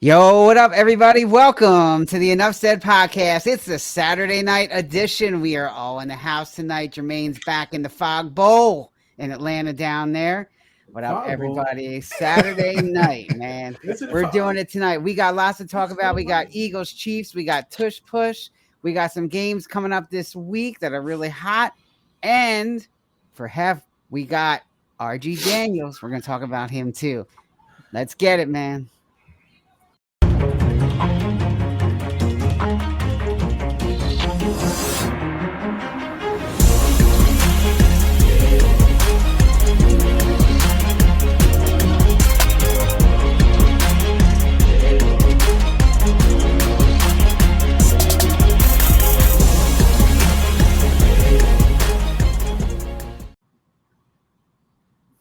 Yo, what up, everybody? Welcome to the Enough Said podcast. It's the Saturday night edition. We are all in the house tonight. Jermaine's back in the Fog Bowl in Atlanta down there. What up, everybody? Saturday night, man. We're doing it tonight. We got lots to talk about. We got Eagles, Chiefs. We got Tush Push. We got some games coming up this week that are really hot. And for Hef, we got RG Daniels. We're going to talk about him, too. Let's get it, man.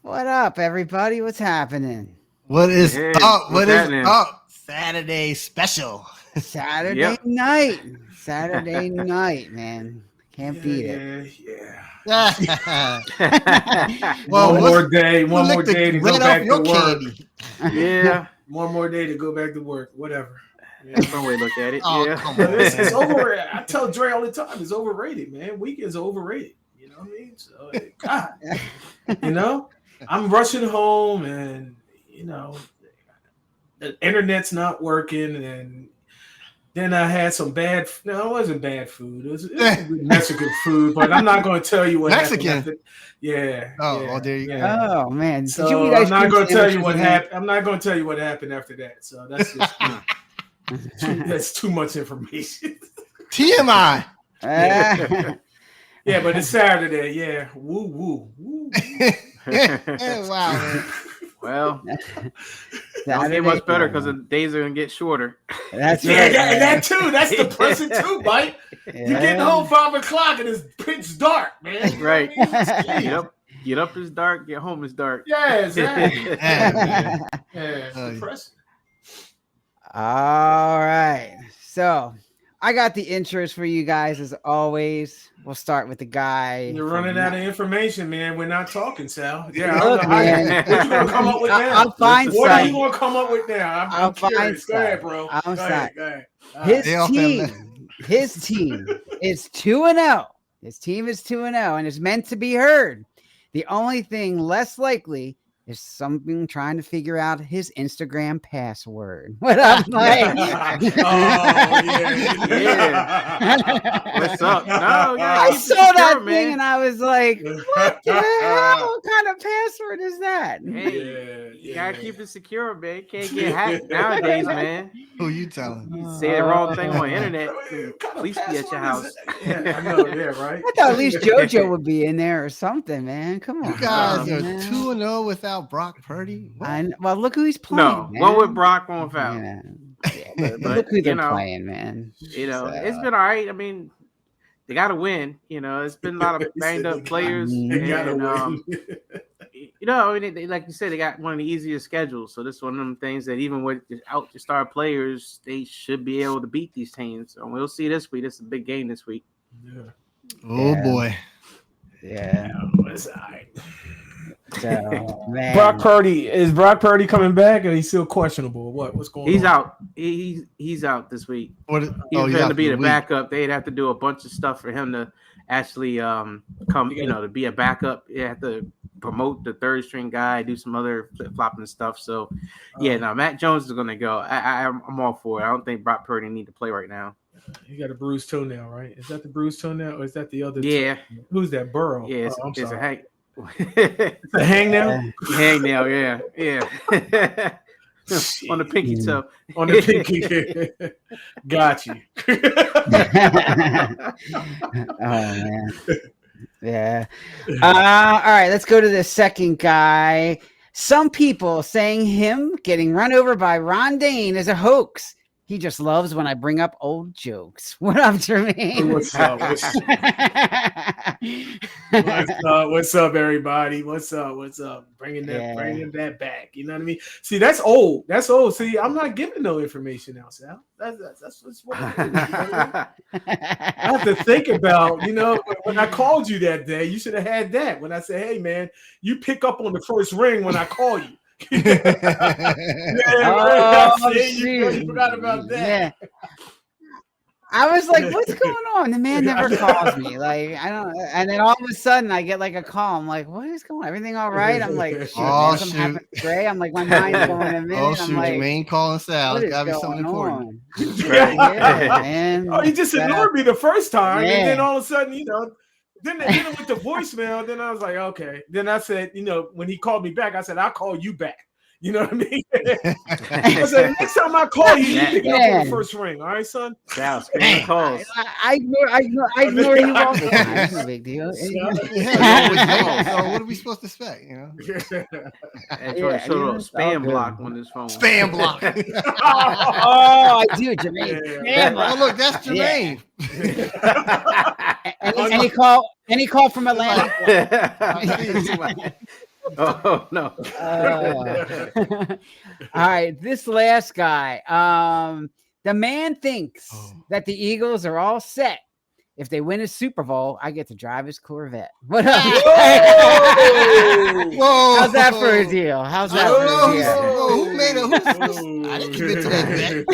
What up, everybody? What's happening? What is up? What is up? Saturday special. Saturday night. Saturday night, man. Can't beat it. Yeah. Well, one more day to go back to work. Candy. Yeah. One more day to go back to work. Whatever. Yeah, that's one way to look at it. Oh, come on, it's overrated. I tell Dre all the time, it's overrated, man. Weekends are overrated. You know what I mean? So, God, you know, I'm rushing home, and you know, the internet's not working, and then I had some bad. No, it wasn't bad food. It was Mexican food, but I'm not going to tell you what Mexican. happened. Yeah. Oh, there you go. Oh man. So I'm not going to tell you what happened. I'm not going to tell you what happened after that. So that's just that's too much information. TMI. Yeah, but it's Saturday. Yeah. Woo. Wow, man. Well, don't get much better because the days are gonna get shorter. That's right. That too. That's the person too, Mike. Yeah. You get home 5 o'clock and it's pitch dark, man. Right. Get up is dark. Get home is dark. Yeah, exactly. Yeah, It's depressing. All right. So I got the intros for you guys as always. We'll start with the guy. You're running out of information, man. We're not talking, Sal. Yeah, Look, man. what you gonna come up with now? I'll find What something. are you gonna come up with now? I'm curious. Go ahead, bro. I'm Go ahead. His team is 2-0. His team is 2-0 and is meant to be heard. The only thing less likely is something trying to figure out his Instagram password. What up, Mike? What's up? No, I saw that thing and I was like, what the hell? What kind of password is that? Hey, you gotta keep it secure, man. You can't get hacked nowadays, man. Who you telling? You say the wrong thing on the internet, police be at your house. Yeah, I know, yeah, right. I thought at least JoJo would be in there or something, man. Come on. You guys are man. 2-0 without Brock Purdy. Well, look who he's playing. No, man. one with Brock, one without. Yeah, but look who they're playing, man. You know, it's been all right. I mean, they got to win. You know, it's been a lot of banged up players. They gotta win. You know, I mean, they, like you said, they got one of the easiest schedules. So this is one of them things that even with out your star players, they should be able to beat these teams. So we'll see this week. This is a big game this week. Yeah. Oh boy. Yeah. It's all right. So, man. Brock Purdy coming back, or he's still questionable? What's going on? He's out. He's out this week. What? He's going to be the backup. They'd have to do a bunch of stuff for him to actually come. You know, to be a backup. They have to promote the third string guy, do some other flip flopping stuff. So, yeah, no, Matt Jones is going to go. I'm all for it. I don't think Brock Purdy need to play right now. He got a bruised toenail, right? Is that the bruised toenail, or is that the other? Yeah. Who's that? Burrow. Yeah, I'm it's a hang. It's a hangnail. Hangnail, yeah. On the pinky toe. On the pinky. Got you. Oh man. Yeah. All right, let's go to the second guy. Some people saying him getting run over by Ron Dane is a hoax. He just loves when I bring up old jokes. What up, Jermaine? What's up? What's up, everybody? What's up? Bringing that back. You know what I mean? See, that's old. See, I'm not giving no information out, Sal. That's what it is. I have to think about, when I called you that day, you should have had that. When I said, hey, man, you pick up on the first ring when I call you. You forgot about that. Yeah. I was like, what's going on? The man never calls me. Like, I don't, and then all of a sudden I get like a call. I'm like, what is going on? Everything all right? I'm like, shit, man, something happened to Gray. I'm like, my mind's going in a minute. Oh, shoot, I'm like, Jermaine calling Sal. What It's is gotta be going something important. on? Yeah, man. Oh, he just ignored me the first time, Yeah. and then all of a sudden, then it went to voicemail. Then I was like, okay. Then I said, when he called me back, I said, I'll call you back. You know what I mean? I said, next time I call you, you pick it up on the first ring. All right, son? Sal, screen calls. I ignore you all the time. It's no big deal. So what are we supposed to expect? And spam block on his phone. Spam block. I do, Jermaine. Yeah. Oh, look, that's Jermaine. Any call from Atlanta? Oh no. All right, this last guy. The man thinks that the Eagles are all set. If they win a Super Bowl, I get to drive his Corvette. What up? Whoa. How's that for a deal? How's that for a deal? Who made it? I didn't commit to that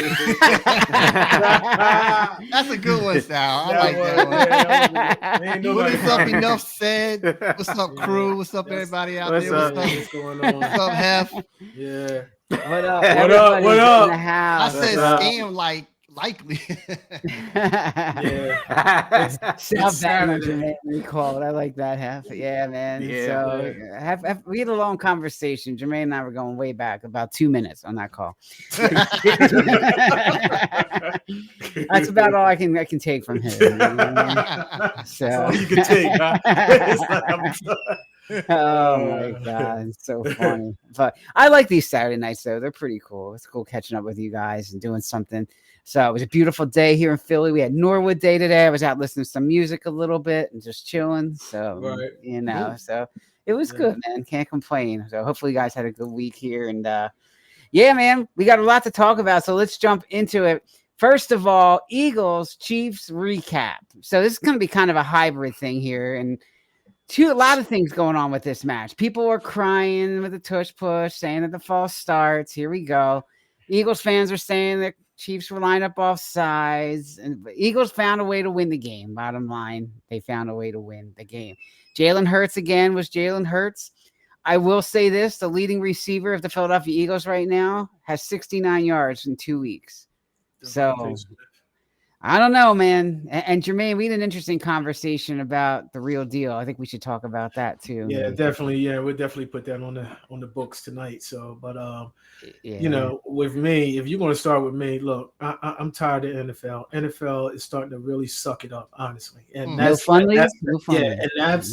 bet. That's a good one, Sal. I like that one. What is up, Enough Said? What's up, crew? What's up, everybody out there? What's going on? What's up, Hef? Yeah. What up? What up? In the house. I said scam likely. Yeah. It's Saturday. Recalled. I like that half. Yeah, man. So we had a long conversation. Jermaine and I were going way back, about 2 minutes on that call. That's about all I can take from him. You know what I mean? So that's all you can take, huh? Oh my god, it's so funny. But I like these Saturday nights though. They're pretty cool. It's cool catching up with you guys and doing something. So it was a beautiful day here in Philly. We had Norwood Day today. I was out listening to some music a little bit and just chilling. So so it was good, man. Can't complain. So hopefully you guys had a good week here. And yeah, man, we got a lot to talk about. So let's jump into it. First of all, Eagles Chiefs recap. So this is going to be kind of a hybrid thing here, and a lot of things going on with this match. People were crying with the tush push, saying that the false starts. Here we go. Eagles fans are saying that Chiefs were lined up off sides, and Eagles found a way to win the game. Bottom line, they found a way to win the game. Jalen Hurts again was Jalen Hurts. I will say this: the leading receiver of the Philadelphia Eagles right now has 69 yards in 2 weeks. So I don't know, man. And Jermaine, we had an interesting conversation about the real deal. I think we should talk about that too. Yeah, definitely. Yeah, we'll definitely put that on the books tonight. So, but with me, if you're going to start with me, look, I'm tired of NFL. NFL is starting to really suck it up, honestly. And that's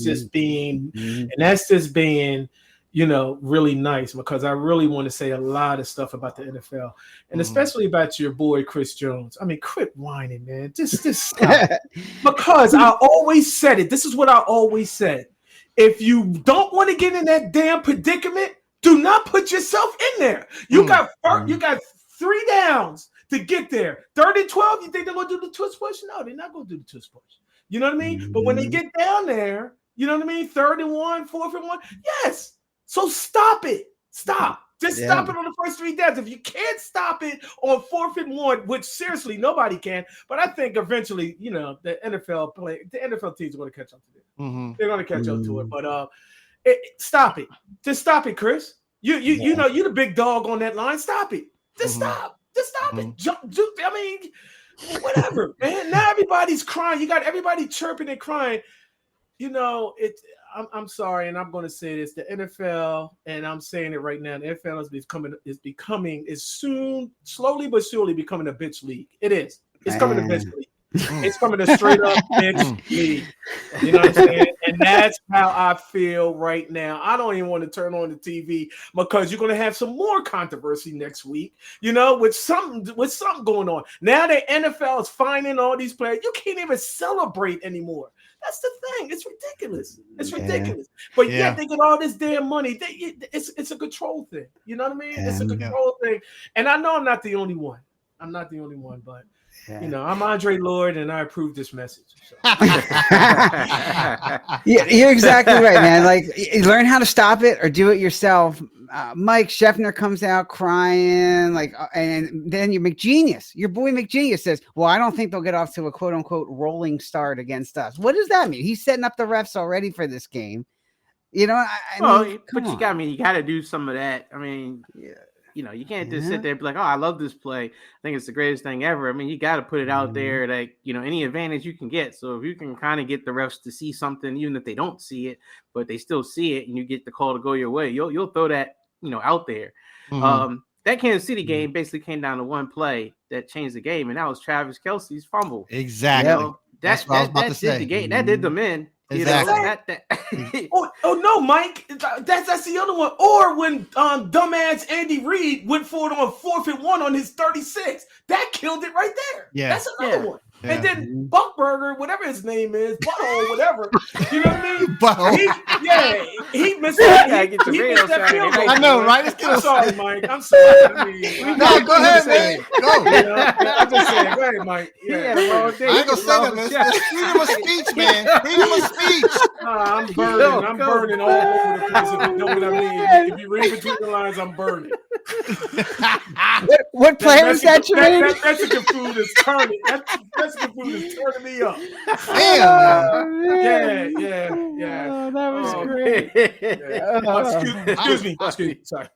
just being really nice, because I really want to say a lot of stuff about the NFL, and especially about your boy Chris Jones. I mean, quit whining, man. Just stop. Because I always said it. This is what I always said. If you don't want to get in that damn predicament, do not put yourself in there. You got 3 downs to get there. 3rd and 12, you think they're going to do the twist push? No, they're not going to do the twist push. You know what I mean? But when they get down there, you know what I mean? 3rd and 1, 4th and 1, yes. So stop it. Stop. Just stop it on the first 3 downs. If you can't stop it on 4th and 1, which seriously nobody can, but I think eventually, the NFL teams are going to catch up to it. They're going to catch up to it. But stop it. Just stop it, Chris. You know you're the big dog on that line. Stop it. Just stop. Just stop it. I mean, whatever, man. Now everybody's crying. You got everybody chirping and crying. I'm sorry, and I'm going to say this: the NFL, and I'm saying it right now, the NFL is soon, slowly but surely becoming a bitch league. It is. It's coming a bitch league. It's coming a straight up bitch league. You know what I'm saying? And that's how I feel right now. I don't even want to turn on the TV, because you're going to have some more controversy next week, with something going on. Now the NFL is fining all these players. You can't even celebrate anymore. That's the thing. It's ridiculous. It's ridiculous. But yet they get all this damn money. It's a control thing. You know what I mean? It's a control thing. And I know I'm not the only one. But You know, I'm Andre Lord, and I approve this message. So. Yeah, you're exactly right, man. Like, learn how to stop it or do it yourself. Mike Scheffner comes out crying, and then your boy McGenius says, "Well, I don't think they'll get off to a quote unquote rolling start against us." What does that mean? He's setting up the refs already for this game. You know, you got to do some of that. I mean, you know, you can't just sit there and be like, "Oh, I love this play. I think it's the greatest thing ever." I mean, you got to put it out there that, you know, any advantage you can get. So if you can kind of get the refs to see something, even if they don't see it, but they still see it, and you get the call to go your way, you'll throw that, you know, out there. That Kansas City game basically came down to one play that changed the game, and that was Travis Kelce's fumble. Exactly. You know, That's what I was about to say. The game. That did them in. Exactly. Oh no, Mike. That's the other one. Or when dumbass Andy Reid went for it on 4th and 1 on his 36. That killed it right there. Yeah. That's another one. Yeah. And then Buckburger, whatever his name is, Butthole, whatever. You know what I mean? Butthole. He missed that. He missed that field goal. I know, right? I'm sorry, Mike. I'm sorry. I mean, no, go ahead, man. Go. You know, I'm just saying. Go ahead, Mike. Yeah. I ain't gonna say that, man. It's freedom of speech, man. Freedom of speech. I'm burning. I'm burning all over the place. If you know what I mean. If you read between the lines, I'm burning. What play was that, Jermaine? That Mexican food is turning. That Mexican food is turning me up. Damn. Yeah. Oh, that was great. Excuse me. Sorry.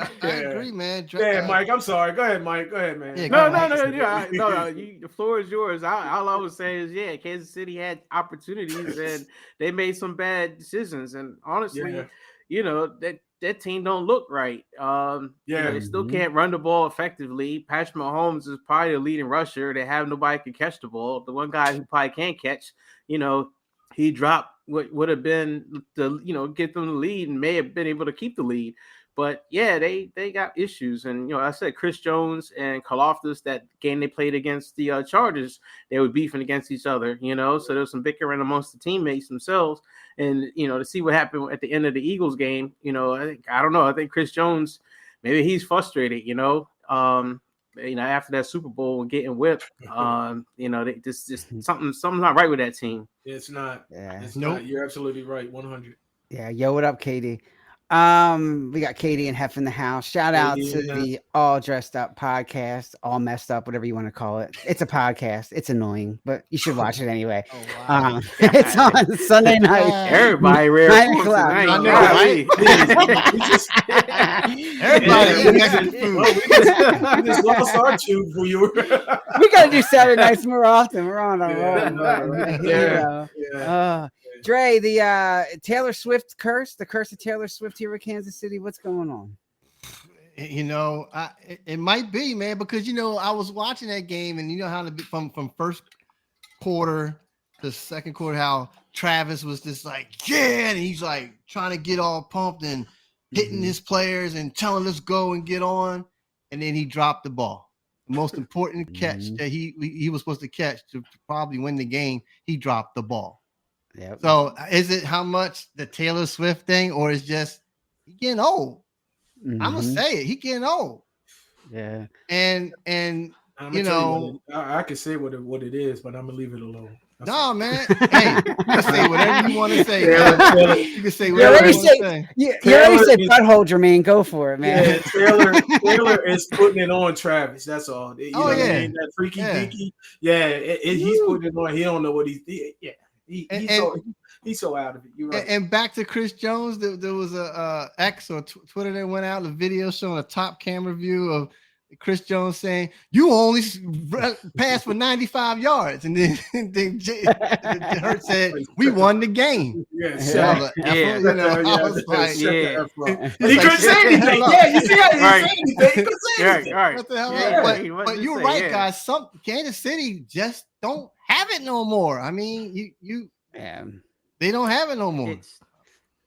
I agree, man. Yeah, Mike. I'm sorry. Go ahead, Mike. Go ahead, man. Yeah, no. The floor is yours. All I would say is, Kansas City had opportunities and they made some bad decisions. And honestly, you know, that team don't look right. You know, they still can't run the ball effectively. Patrick Mahomes is probably the leading rusher. They have nobody can catch the ball. The one guy who probably can't catch, you know, he dropped what would have been the, you know, get them the lead and may have been able to keep the lead. But they got issues. And, you know, I said Chris Jones and Karlaftis, that game they played against the Chargers, they were beefing against each other, you know, so there was some bickering amongst the teammates themselves. And, you know, to see what happened at the end of the Eagles game, you know, I don't know. I think Chris Jones, maybe he's frustrated, you know, after that Super Bowl and getting whipped, you know, just something's not right with that team. It's not. Yeah. It's not. You're absolutely right. 100. Yeah. Yo, what up, Katie? We got Katie and Hef in the house. Shout out to the All Dressed Up podcast, All Messed Up, whatever you want to call it. It's a podcast. It's annoying, but you should watch it anyway. Oh, wow. It's on Sunday night. Everybody rare 9 o'clock. I know, right? Everybody. We just lost our tune for you. We got to do Saturday nights more often. We're on our roll. Dre, the Taylor Swift curse, the curse of Taylor Swift here in Kansas City. What's going on? You know, it might be, man, because, you know, I was watching that game and you know how to be from first quarter to second quarter, how Travis was just like, and he's like trying to get all pumped and hitting his players and telling us go and get on. And then he dropped the ball. The most important catch that he was supposed to catch to probably win the game. He dropped the ball. Yep. So is it how much the Taylor Swift thing, or is just he getting old? I'm gonna say it. He getting old. Yeah. And you know, I can say what it is, but I'm gonna leave it alone. No, man. Hey, you can say whatever you want to say. You can say whatever you want to say. You already said butthole, Jermaine. Go for it, man. Yeah, Taylor is putting it on Travis. That's all. You know what I mean? That freaky deaky. Yeah, he's putting it on. He don't know what he's. Yeah. He's so out of it. You're right. And back to Chris Jones, there was a X or Twitter that went out, a video showing a top camera view of Chris Jones saying, "You only passed for 95 yards," and then Hurt said, "We won the game." Yeah, you know, I was like, he couldn't say anything. Yeah, you see how he didn't say anything. He couldn't say anything. What the hell? But you're right, guys. Some Kansas City just don't have it no more. I mean, they don't have it no more.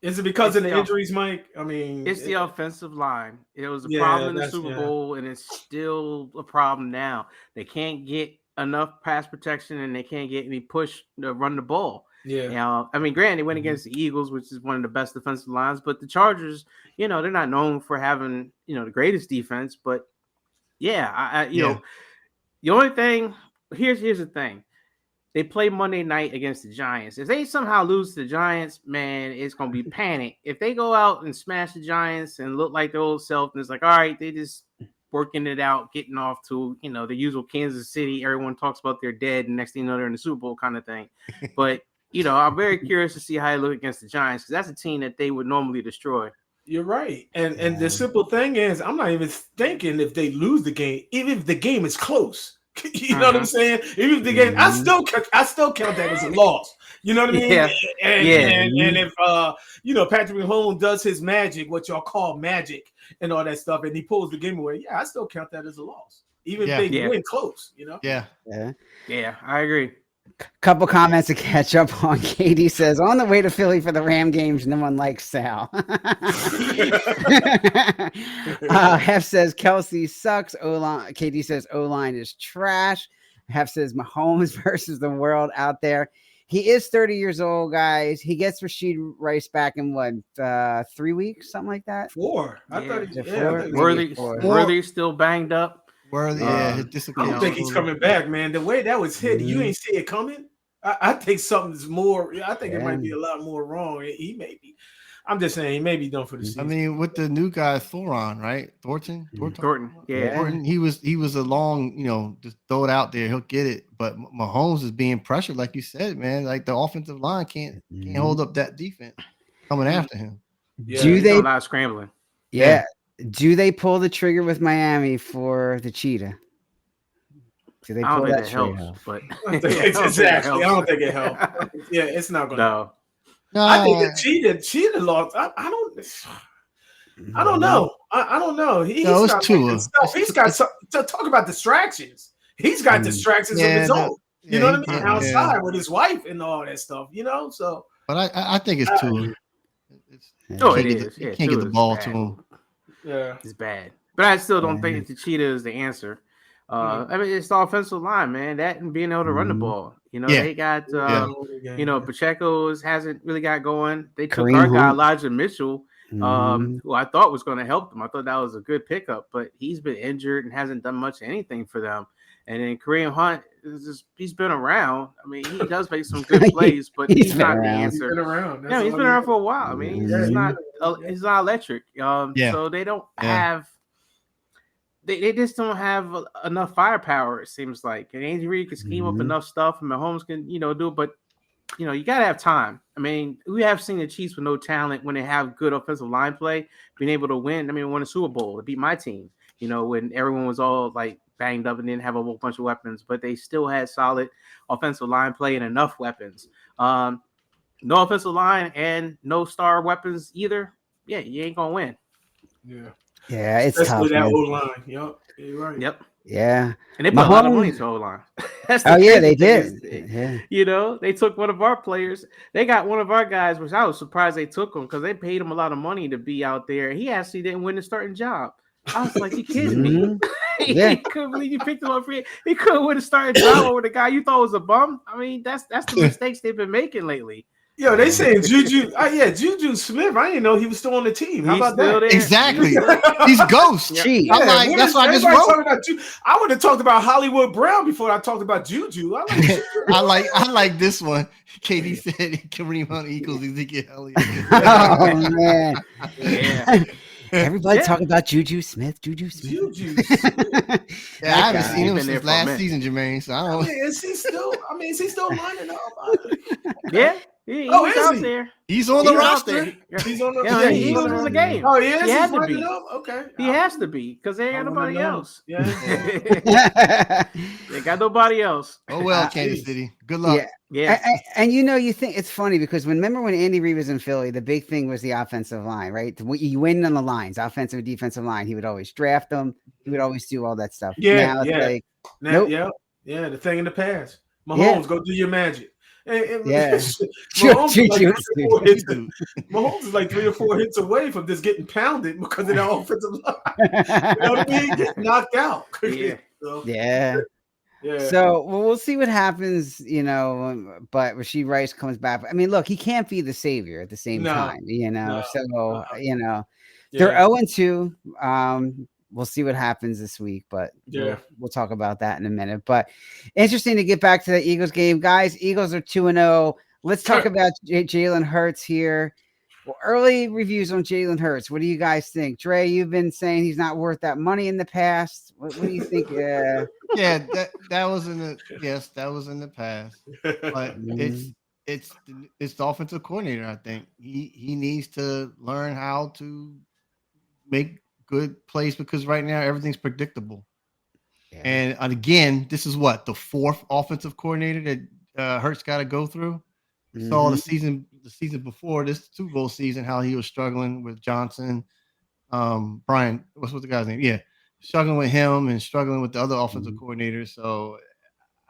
Is it because of the injuries, Mike? I mean, it's the offensive line. It was a problem in the Super Bowl, and it's still a problem now. They can't get enough pass protection, and they can't get any push to run the ball. Yeah. I mean, granted, they went against the Eagles, which is one of the best defensive lines, but the Chargers, you know, they're not known for having, you know, the greatest defense. But you know, The only thing here's the thing. They play Monday night against the Giants. If they somehow lose to the Giants, man, it's gonna be panic. If they go out and smash the Giants and look like their old self, and it's like, all right, they just working it out, getting off to the usual Kansas City. Everyone talks about they're dead, and next thing you know, they're in the Super Bowl kind of thing. But I'm very curious to see how they look against the Giants because that's a team that they would normally destroy. You're right, and the simple thing is, I'm not even thinking if they lose the game, even if the game is close. You know what I'm saying? Even if the game, I still count that as a loss. You know what I mean? Yeah. And if Patrick Mahomes does his magic, what y'all call magic, and all that stuff, and he pulls the game away, I still count that as a loss, even if they win close. Yeah, I agree. Couple comments to catch up on. Katie says, on the way to Philly for the Ram games, no one likes Sal. Hef says Kelsey sucks. O-line. Katie says O-line is trash. Hef says Mahomes versus the world out there. He is 30 years old, guys. He gets Rashid Rice back in 3 weeks, something like that? 4. I thought he was Worthy's still banged up. I don't think he's coming back, man. The way that was hit, you ain't see it coming. I think something's more. I think it might be a lot more wrong. He may be. I'm just saying he may be done for the season. I mean, with the new guy Thornton, right? Thornton. Yeah. Thornton, he was a long, just throw it out there, he'll get it. But Mahomes is being pressured, like you said, man. Like the offensive line can't hold up that defense coming after him. Yeah, do they a lot of scrambling? Yeah. Do they pull the trigger with Miami for the cheetah? Do they pull that trigger? But exactly, I don't think it helps. Yeah, it's not going to. No, I think the cheetah lost. I don't know. I don't know. He's got to talk about distractions. He's got distractions of his own. You know what I mean? Outside with his wife and all that stuff. So. But I think it's Tua. It is. You can't get the ball to him. Yeah, it's bad. But I still don't think the cheetah is the answer. I mean, it's the offensive line, man. That and being able to run the ball. They got Pacheco hasn't really got going. They took our guy Elijah Mitchell, who I thought was going to help them. I thought that was a good pickup, but he's been injured and hasn't done much anything for them. And then Kareem Hunt he's been around. I mean, he does make some good plays, but he's not the answer. He's been around. He's been around for a while. I mean, he's not electric. So they don't have. They just don't have enough firepower. It seems like, and Andy Reid can scheme up enough stuff, and Mahomes can do it. But you gotta have time. I mean, we have seen the Chiefs with no talent when they have good offensive line play, being able to win. I mean, won a Super Bowl to beat my team. When everyone was all like banged up and didn't have a whole bunch of weapons, but they still had solid offensive line play and enough weapons. No offensive line and no star weapons either. Yeah, you ain't gonna win. Yeah, it's especially tough. That O-line. Yep, you're right. Yep. Yeah, and they put a lot of money into O-line. They did. Yeah. They took one of our players. They got one of our guys, which I was surprised they took him because they paid him a lot of money to be out there. He actually didn't win the starting job. I was like, you kidding me? He couldn't believe you picked him up for it. He couldn't win the starting job over the guy you thought was a bum. I mean, that's the mistakes they've been making lately. Yo, they saying Juju. Juju Smith. I didn't know he was still on the team. How about that? There. Exactly. He's ghost. I'm like, that's why I just wrote. I would have talked about Hollywood Brown before I talked about Juju. I like this one. Katie said Kareem Hunt equals Ezekiel Elliott. Oh man. Yeah. Everybody talking about Juju Smith. Juju. I haven't seen him since last season, Jermaine. So I don't. Is he still lining up? Yeah. He's out there. He's on the roster. He's on the he was in the game. Oh, yeah. He had to be. Okay. He has to be because they ain't got nobody else. Yeah. They got nobody else. Oh well, Kansas City. Good luck. Yeah. And you think it's funny because remember when Andy Reid was in Philly, the big thing was the offensive line, right? You win on the lines, offensive and defensive line. He would always draft them. He would always do all that stuff. Yeah. Nope. Yeah. The thing in the past. Mahomes, go do your magic. Mahomes is like 3 or 4 hits away from just getting pounded because of the offensive line. You know what I mean? Get knocked out. Yeah. So we'll see what happens, but Rashid Rice comes back. I mean, look, he can't be the savior at the same time, they're 0-2. we'll see what happens this week, but Yeah. we'll talk about that in a minute. But interesting to get back to the Eagles game, guys. Eagles are 2-0. Let's talk about Jalen Hurts here. Well, early reviews on Jalen Hurts. What do you guys think? Dre, you've been saying he's not worth that money in the past. What do you think? Yeah, that was in the past. But it's the offensive coordinator. I think he needs to learn how to make good plays because right now everything's predictable. Yeah. And again, this is what the fourth offensive coordinator that Hurts got to go through. We saw the season before this Super Bowl season how he was struggling with Johnson, Brian. What's the guy's name? Yeah, struggling with him and struggling with the other offensive coordinators. So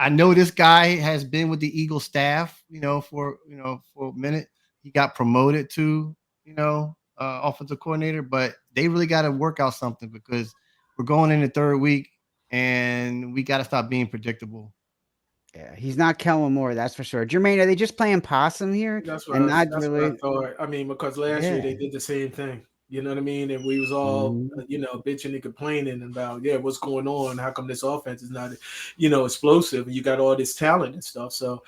I know this guy has been with the Eagles staff, for a minute. He got promoted to, offensive coordinator, but they really got to work out something because we're going in the third week and we got to stop being predictable. Yeah, he's not Kellen Moore, that's for sure. Jermaine, are they just playing possum here? That's what I thought. I mean, because last year they did the same thing. You know what I mean? And we was all, bitching and complaining about, what's going on? How come this offense is not, explosive? And you got all this talent and stuff. So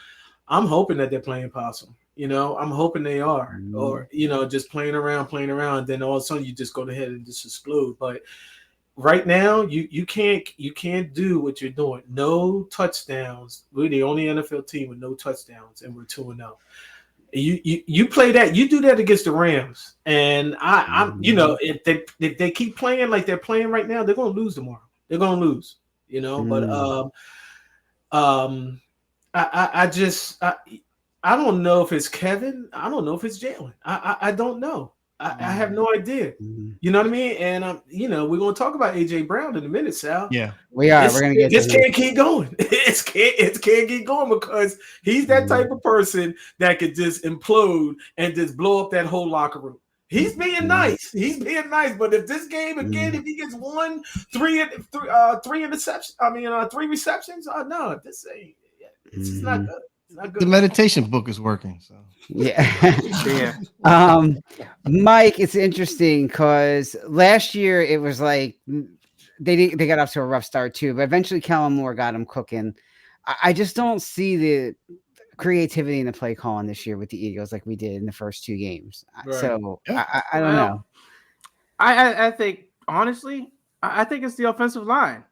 I'm hoping that they're playing possum. I'm hoping they are. Or, just playing around. Then all of a sudden you just go ahead and just explode. But right now, you can't do what you're doing. No touchdowns. We're the only NFL team with no touchdowns, and we're 2-0. You play that. You do that against the Rams, and I'm if they keep playing like they're playing right now, they're going to lose tomorrow. They're going to lose. But I don't know if it's Kevin. I don't know if it's Jalen. I don't know. I have no idea. You know what I mean? And we're gonna talk about AJ Brown in a minute, Sal. Yeah, we are. We're gonna get. This can't keep going. It can't keep going because he's that type of person that could just implode and just blow up that whole locker room. He's being nice. But if this game again, if he gets three interceptions, 3 receptions, no, this ain't. It's not good. The meditation book is working. So yeah. Mike, it's interesting because last year it was like they got off to a rough start too, but eventually Kellen Moore got them cooking. I just don't see the creativity in the play calling this year with the Eagles like we did in the first 2 games. Right. So I don't know. I think honestly, I think it's the offensive line.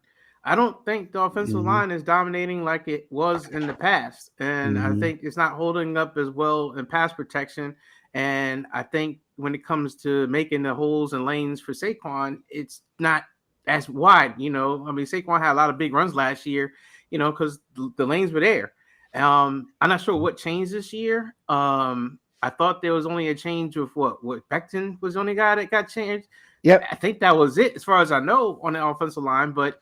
I don't think the offensive line is dominating like it was in the past. And I think it's not holding up as well in pass protection. And I think when it comes to making the holes and lanes for Saquon, it's not as wide. Saquon had a lot of big runs last year, because the lanes were there. I'm not sure what changed this year. I thought there was only a change with what Becton was the only guy that got changed. Yep. I think that was it as far as I know on the offensive line, but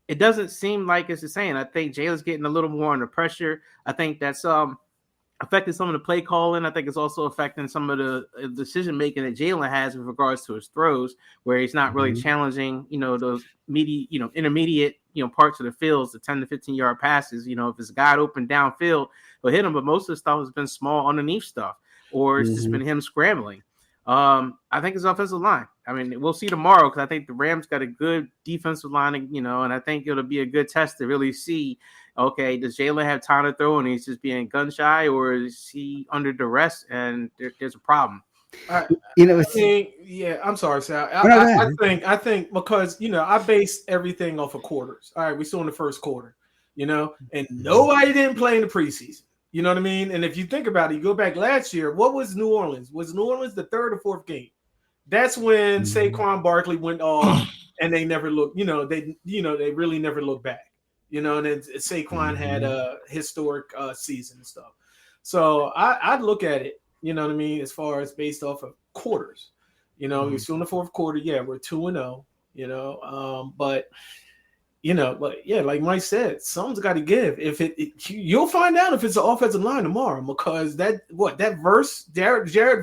it doesn't seem like it's the same. I think Jalen's getting a little more under pressure. I think that's affecting some of the play calling. I think it's also affecting some of the decision making that Jalen has with regards to his throws, where he's not really challenging, those intermediate, parts of the fields, the 10 to 15 yard passes. If it's a guy open downfield, he'll hit him. But most of the stuff has been small underneath stuff, or it's just been him scrambling. I think it's offensive line. I mean, we'll see tomorrow because I think the Rams got a good defensive line, and I think it'll be a good test to really see, okay, does Jalen have time to throw and he's just being gun shy, or is he under duress and there's a problem? I'm sorry, Sal. I think because I base everything off of quarters. All right, we're still in the first quarter, and nobody didn't play in the preseason. You know what I mean? And if you think about it, you go back last year, what was New Orleans? Was New Orleans the 3rd or 4th game? That's when Saquon Barkley went off and they never looked, they really never looked back. And then Saquon had a historic season and stuff. So I'd look at it, you know what I mean, as far as based off of quarters. We're still in the 4th quarter. Yeah, we're 2-0, but like Mike said, something's got to give. If you'll find out if it's an offensive line tomorrow, because Jared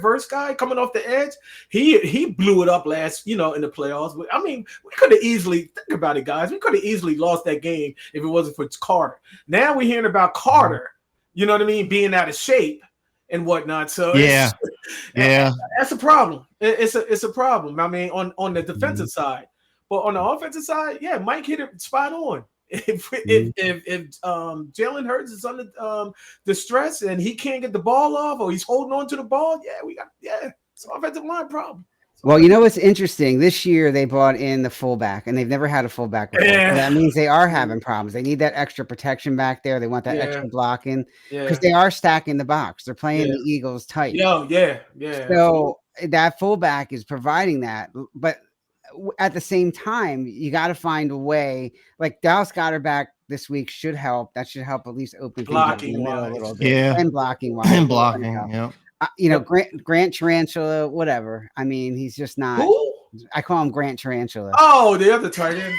Verse guy coming off the edge, he blew it up last, in the playoffs. I mean, we could have easily, think about it, guys. We could have easily lost that game if it wasn't for Carter. Now we're hearing about Carter, you know what I mean, being out of shape and whatnot. So that's a problem. It's a problem. I mean, on the defensive side. But on the offensive side, yeah, Mike hit it spot on. If Jalen Hurts is under distress and he can't get the ball off, or he's holding on to the ball, it's an offensive line problem. Well, you know what's interesting? This year they brought in the fullback, and they've never had a fullback before. Yeah. So that means they are having problems. They need that extra protection back there. They want that extra blocking because they are stacking the box. They're playing the Eagles tight. Yeah. So that fullback is providing that, but at the same time, you got to find a way. Like Dallas Goedert back this week should help. That should help at least open blocking things up in the middle a little bit. Yeah, and blocking wise. And blocking, yeah. Grant Tarantula, whatever. I mean, he's just not. Who? I call him Grant Tarantula. Oh, the other tight end.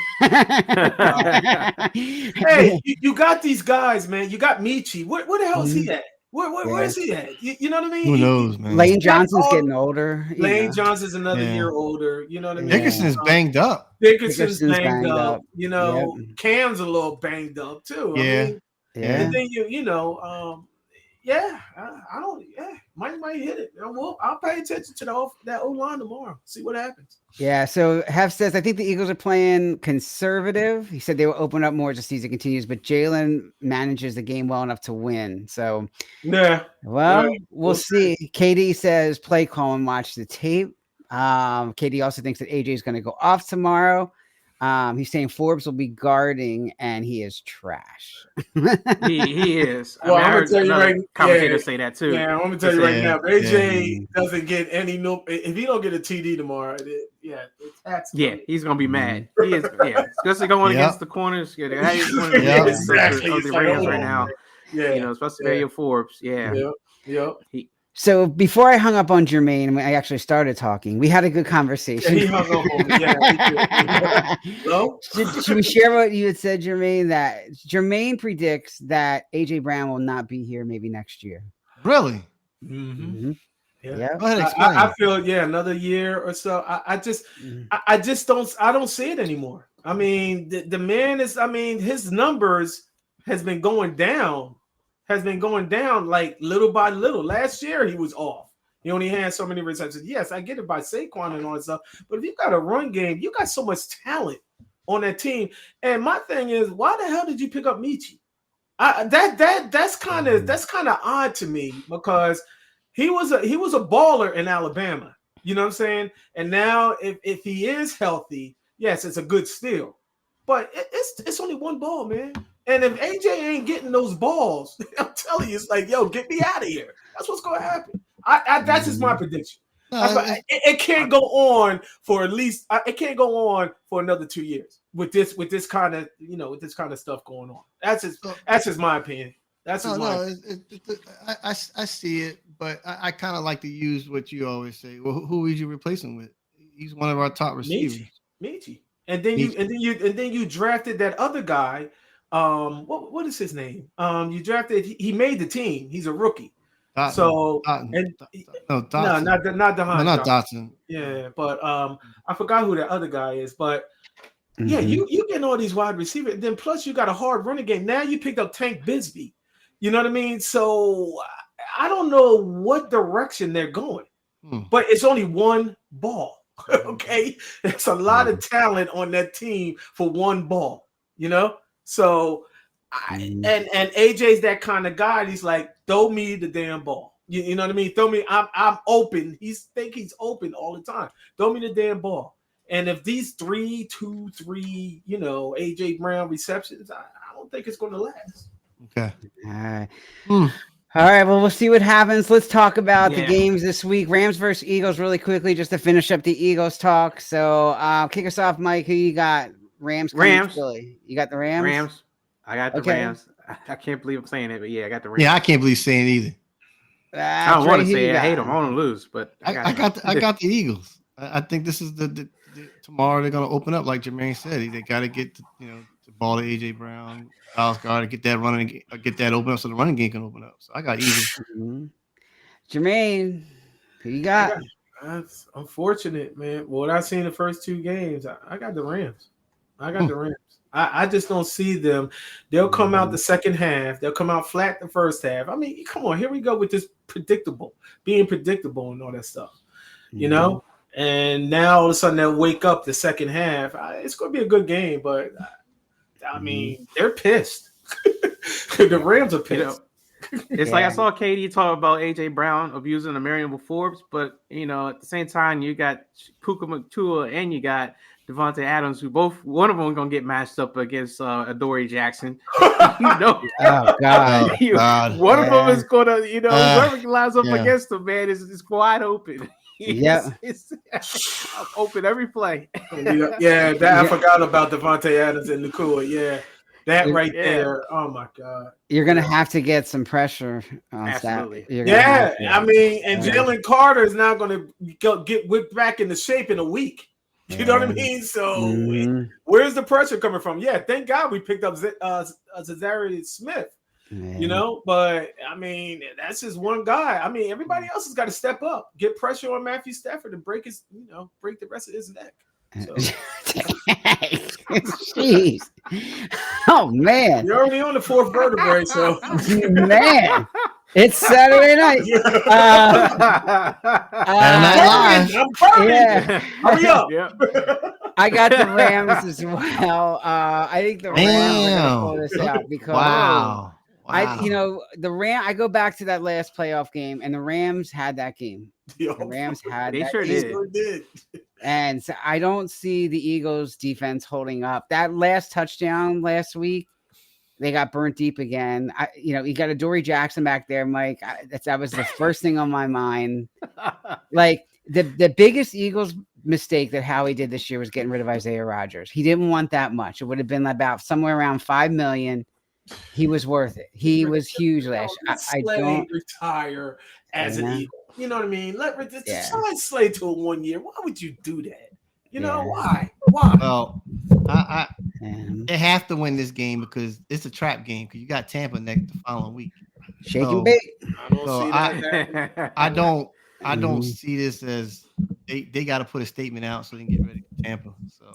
Hey, you got these guys, man. You got Michi. Where the hell is he at? Where is he at? You know what I mean? Who knows, man? Lane Johnson's getting older. Lane Johnson's another year older. You know what I mean? Dickerson's banged up. Dickerson's banged up. You know, Cam's a little banged up too. Yeah. And then I don't. Yeah, might hit it. I'll pay attention to that O line tomorrow. See what happens. Yeah. So Hef says I think the Eagles are playing conservative. He said they will open up more as the season continues, but Jalen manages the game well enough to win. So we'll see. KD says play call and watch the tape. KD also thinks that AJ is going to go off tomorrow. He's saying Forbes will be guarding, and he is trash. he is. Well, I'm gonna tell you right. Commentators say that too. Yeah, I'm gonna tell you right now. If AJ doesn't get any if he don't get a TD tomorrow, it's he's gonna be mad. He is. Yeah, especially going against the corners. Exactly. Of the Rams right now. Yeah, especially Forbes. Yeah. So before I hung up on Jermaine, when I actually started talking, we had a good conversation. Yeah, he hung up on me. Yeah, Hello? Should we share what you had said, Jermaine? That Jermaine predicts that AJ Brown will not be here maybe next year. Really? Mm-hmm. Yeah. Go ahead, explain. I feel another year or so. I just don't see it anymore. I mean, the man is. I mean, his numbers has been going down. Like little by little. Last year he was off. He only had so many receptions. Yes, I get it by Saquon and all that stuff. But if you got a run game, you got so much talent on that team. And my thing is, why the hell did you pick up Michi? That's kind of odd to me because he was a baller in Alabama. You know what I'm saying? And now if he is healthy, yes, it's a good steal. But it's only one ball, man. And if AJ ain't getting those balls, I'm telling you, it's like, yo, get me out of here. That's what's going to happen. That's just my prediction. It can't go on for at least. It can't go on for another 2 years with this kind of stuff going on. That's just my opinion. I see it, but I kind of like to use what you always say. Well, who is you replacing with? He's one of our top receivers. Michi. And then you drafted that other guy. What is his name? You drafted. He made the team. He's a rookie. Dotson. Not Dotson. Yeah, but I forgot who that other guy is. But yeah, you getting all these wide receivers. And then plus you got a hard running game. Now you picked up Tank Bigsby. You know what I mean? So I don't know what direction they're going, but it's only one ball. Okay, there's a lot of talent on that team for one ball. You know. So, and AJ's that kind of guy. He's like, throw me the damn ball. You know what I mean? Throw me. I'm open. He's open all the time. Throw me the damn ball. And if these 3, 2, 3, AJ Brown receptions, I don't think it's going to last. Okay. All right. All right. Well, we'll see what happens. Let's talk about the games this week. Rams versus Eagles really quickly, just to finish up the Eagles talk. So, kick us off, Mike. Who you got? Rams. Philly. You got the Rams? Rams. I got the Rams. I can't believe I'm saying it, but yeah, I got the Rams. Yeah, I can't believe saying it either. I don't want to say it. I hate them. I want to lose, but I got the Eagles. I think this is the tomorrow they're going to open up like Jermaine said. They got to get the ball to AJ Brown, Dallas Goedert, get that running, get that open up so the running game can open up. So I got Eagles. Jermaine, who you got? That's unfortunate, man. What I seen the first 2 games, I got the Rams. I got the Rams. I just don't see them. They'll come out the second half. They'll come out flat the first half. I mean, come on. Here we go with this being predictable and all that stuff. You know? And now all of a sudden they'll wake up the second half. It's going to be a good game, but I mean, they're pissed. The Rams are pissed. It's like I saw Katie talk about AJ Brown abusing the Marion Forbes, but at the same time you got Puka Nacua and you got Devontae Adams, who one of them gonna get matched up against Adoree Jackson. Oh God! One of them is gonna, whoever lines up against him, man, is wide open. It's open every play. I forgot about Devontae Adams and Nacua. Yeah. That right there, oh my God! You're gonna have to get some pressure on Absolutely. that. I mean, and Jalen Carter is now gonna get whipped back into shape in a week. You know what I mean? So where's the pressure coming from? Yeah, thank God we picked up Za'Darius Smith. But I mean, that's just one guy. I mean, everybody else has got to step up, get pressure on Matthew Stafford, and break the rest of his neck. So. Jeez. Oh man. You're already on the fourth vertebrae, so man. It's Saturday night. I'm burning. Hurry up. I got the Rams as well. I think the Rams are gonna pull this out because I go back to that last playoff game, and the Rams had that game. The Rams had they that sure game. did. And so I don't see the Eagles defense holding up. That last touchdown last week, they got burnt deep again. You got Adoree Jackson back there, Mike. That was the first thing on my mind. Like the biggest Eagles mistake that Howie did this year was getting rid of Isaiah Rodgers. He didn't want that much. It would have been about somewhere around $5 million. He was worth it. He was huge last year. I don't retire as an Eagle. You know what I mean? Sign Slay to a 1 year. Why would you do that? Why? Well, they have to win this game because it's a trap game. Because you got Tampa next the following week. Shake and bake. I don't see this as they got to put a statement out so they can get ready for Tampa. So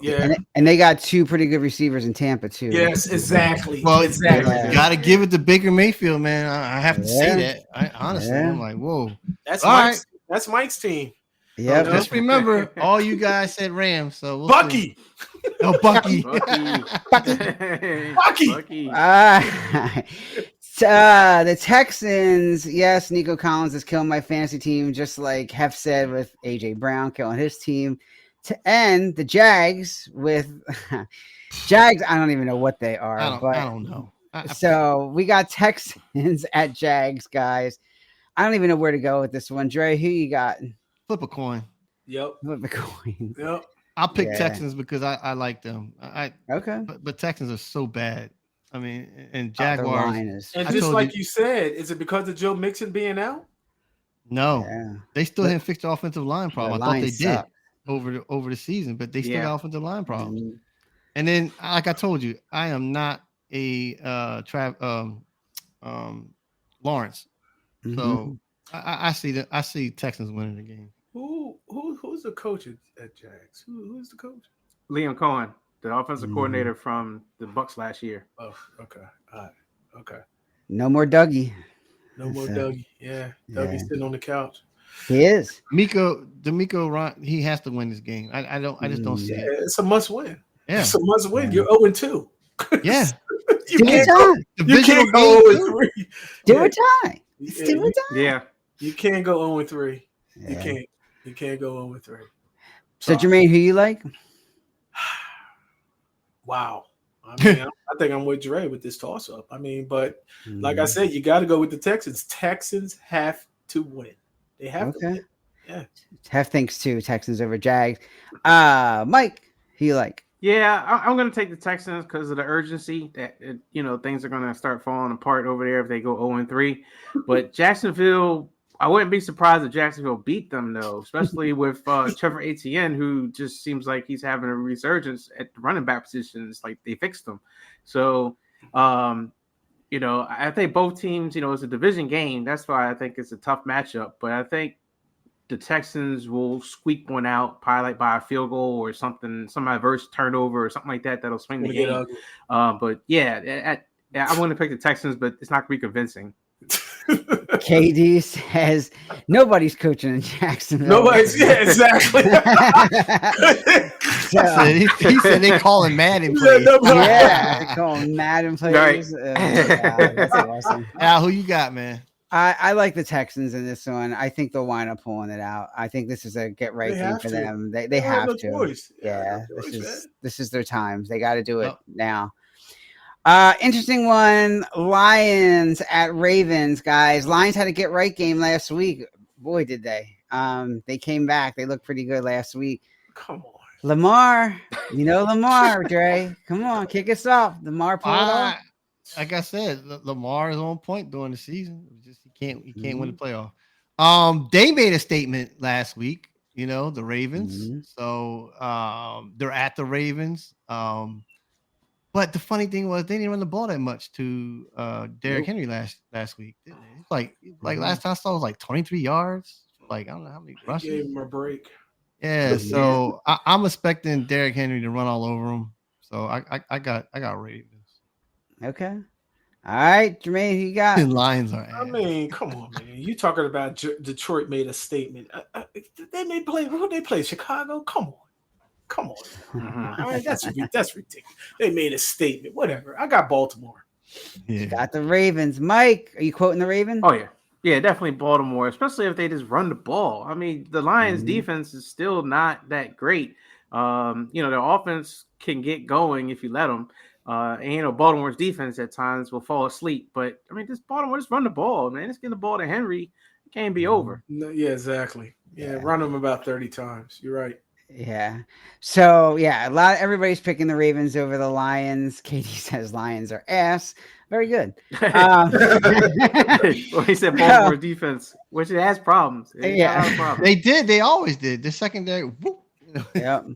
and they got two pretty good receivers in Tampa too. Yes, exactly. Well, exactly. You got to give it to Baker Mayfield, man. I have to say that. Honestly, I'm like, whoa. That's Mike's team. Yeah. Just remember, all you guys said Rams. So we'll Bucky. See. No, Bucky. Bucky. The Texans, yes, Nico Collins is killing my fantasy team, just like Hef said with AJ Brown killing his team. And the Jags with Jags, I don't even know what they are. I don't know. So we got Texans at Jags, guys. I don't even know where to go with this one. Dre, who you got? Flip a coin. Yep. Flip a coin. Yep. I'll pick Texans because I like them. Okay. But Texans are so bad. I mean, and Jaguars. And just like you said, is it because of Joe Mixon being out? No. Yeah. They still didn't fix the offensive line problem. I thought they did over the season, but they still got offensive line problems. Mm-hmm. And then, like I told you, I am not a Lawrence. Mm-hmm. So I see Texans winning the game. Who's the coach at Jags? Who's the coach? Liam Cohen, the offensive coordinator from the Bucs last year. Oh, okay. All right. Okay. No more Dougie. No more Dougie. Yeah. Dougie's sitting on the couch. He is. D'Amico, he has to win this game. I just don't see it. It's a must win. Yeah. It's a must win. You're 0-2. Yeah. You can't go 0-3. Do a tie. Do a tie. Yeah. You can't go 0-3. Yeah. You can't go 0-3. So Jermaine, who you like? Wow. I mean, I think I'm with Dre with this toss-up. I mean, but like I said, you got to go with the Texans. Texans have to win. They have to win. Yeah. Hef thinks too. Texans over Jags. Mike, who you like? Yeah, I'm going to take the Texans because of the urgency that things are going to start falling apart over there if they go 0-3. But Jacksonville, I wouldn't be surprised if Jacksonville beat them though, especially with Trevor Etienne, who just seems like he's having a resurgence at the running back position. It's like they fixed him. So, I think both teams, it's a division game. That's why I think it's a tough matchup. But I think the Texans will squeak one out, probably like by a field goal or something, some adverse turnover or something like that that'll swing the game. But yeah, I want to pick the Texans, but it's not going to be convincing. KD says nobody's coaching in Jacksonville. Nobody's, yeah, exactly. He said they calling Madden Yeah, plays. Yeah, they call them Madden players. That's awesome. Al, who you got, man? I like the Texans in this one. I think they'll wind up pulling it out. I think this is a get right game for them. They have no to. choice. Yeah, no choice, this is their times. They got to do it Yep. now. Interesting one. Lions at Ravens, guys. Lions had a get right game last week. Boy, did they. They came back. They looked pretty good last week. Come on. Lamar, Lamar, Dre. Come on, kick us off. Lamar pulled off. Like I said, Lamar is on point during the season. It's just he can't win the playoff. They made a statement last week, the Ravens. Mm-hmm. So they're at the Ravens. But the funny thing was they didn't run the ball that much to Derrick Henry last week, didn't they? Like last time I saw it was like 23 yards. Like I don't know how many rushes. Gave him a break. Yeah, so I'm expecting Derrick Henry to run all over him. So I got Ravens. Okay. All right, Jermaine, who you got? Lions are. I mean, come on, man. You talking about Detroit made a statement. They may play. Who they play? Chicago? Come on. Mm-hmm. I mean, that's ridiculous. They made a statement. Whatever. I got Baltimore. Yeah. Got the Ravens. Mike, are you quoting the Ravens? Oh yeah. Yeah, definitely Baltimore, especially if they just run the ball. I mean, the Lions defense is still not that great. Their offense can get going if you let them. Baltimore's defense at times will fall asleep. But I mean, Baltimore just run the ball, man. Just get the ball to Henry. It can't be over. No, yeah, exactly. Yeah, run them about 30 times. You're right. Yeah. So everybody's picking the Ravens over the Lions. Katie says Lions are ass. Very good. Well, he said Baltimore defense, which it has problems. They did. They always did. The secondary. Whoop, Yep.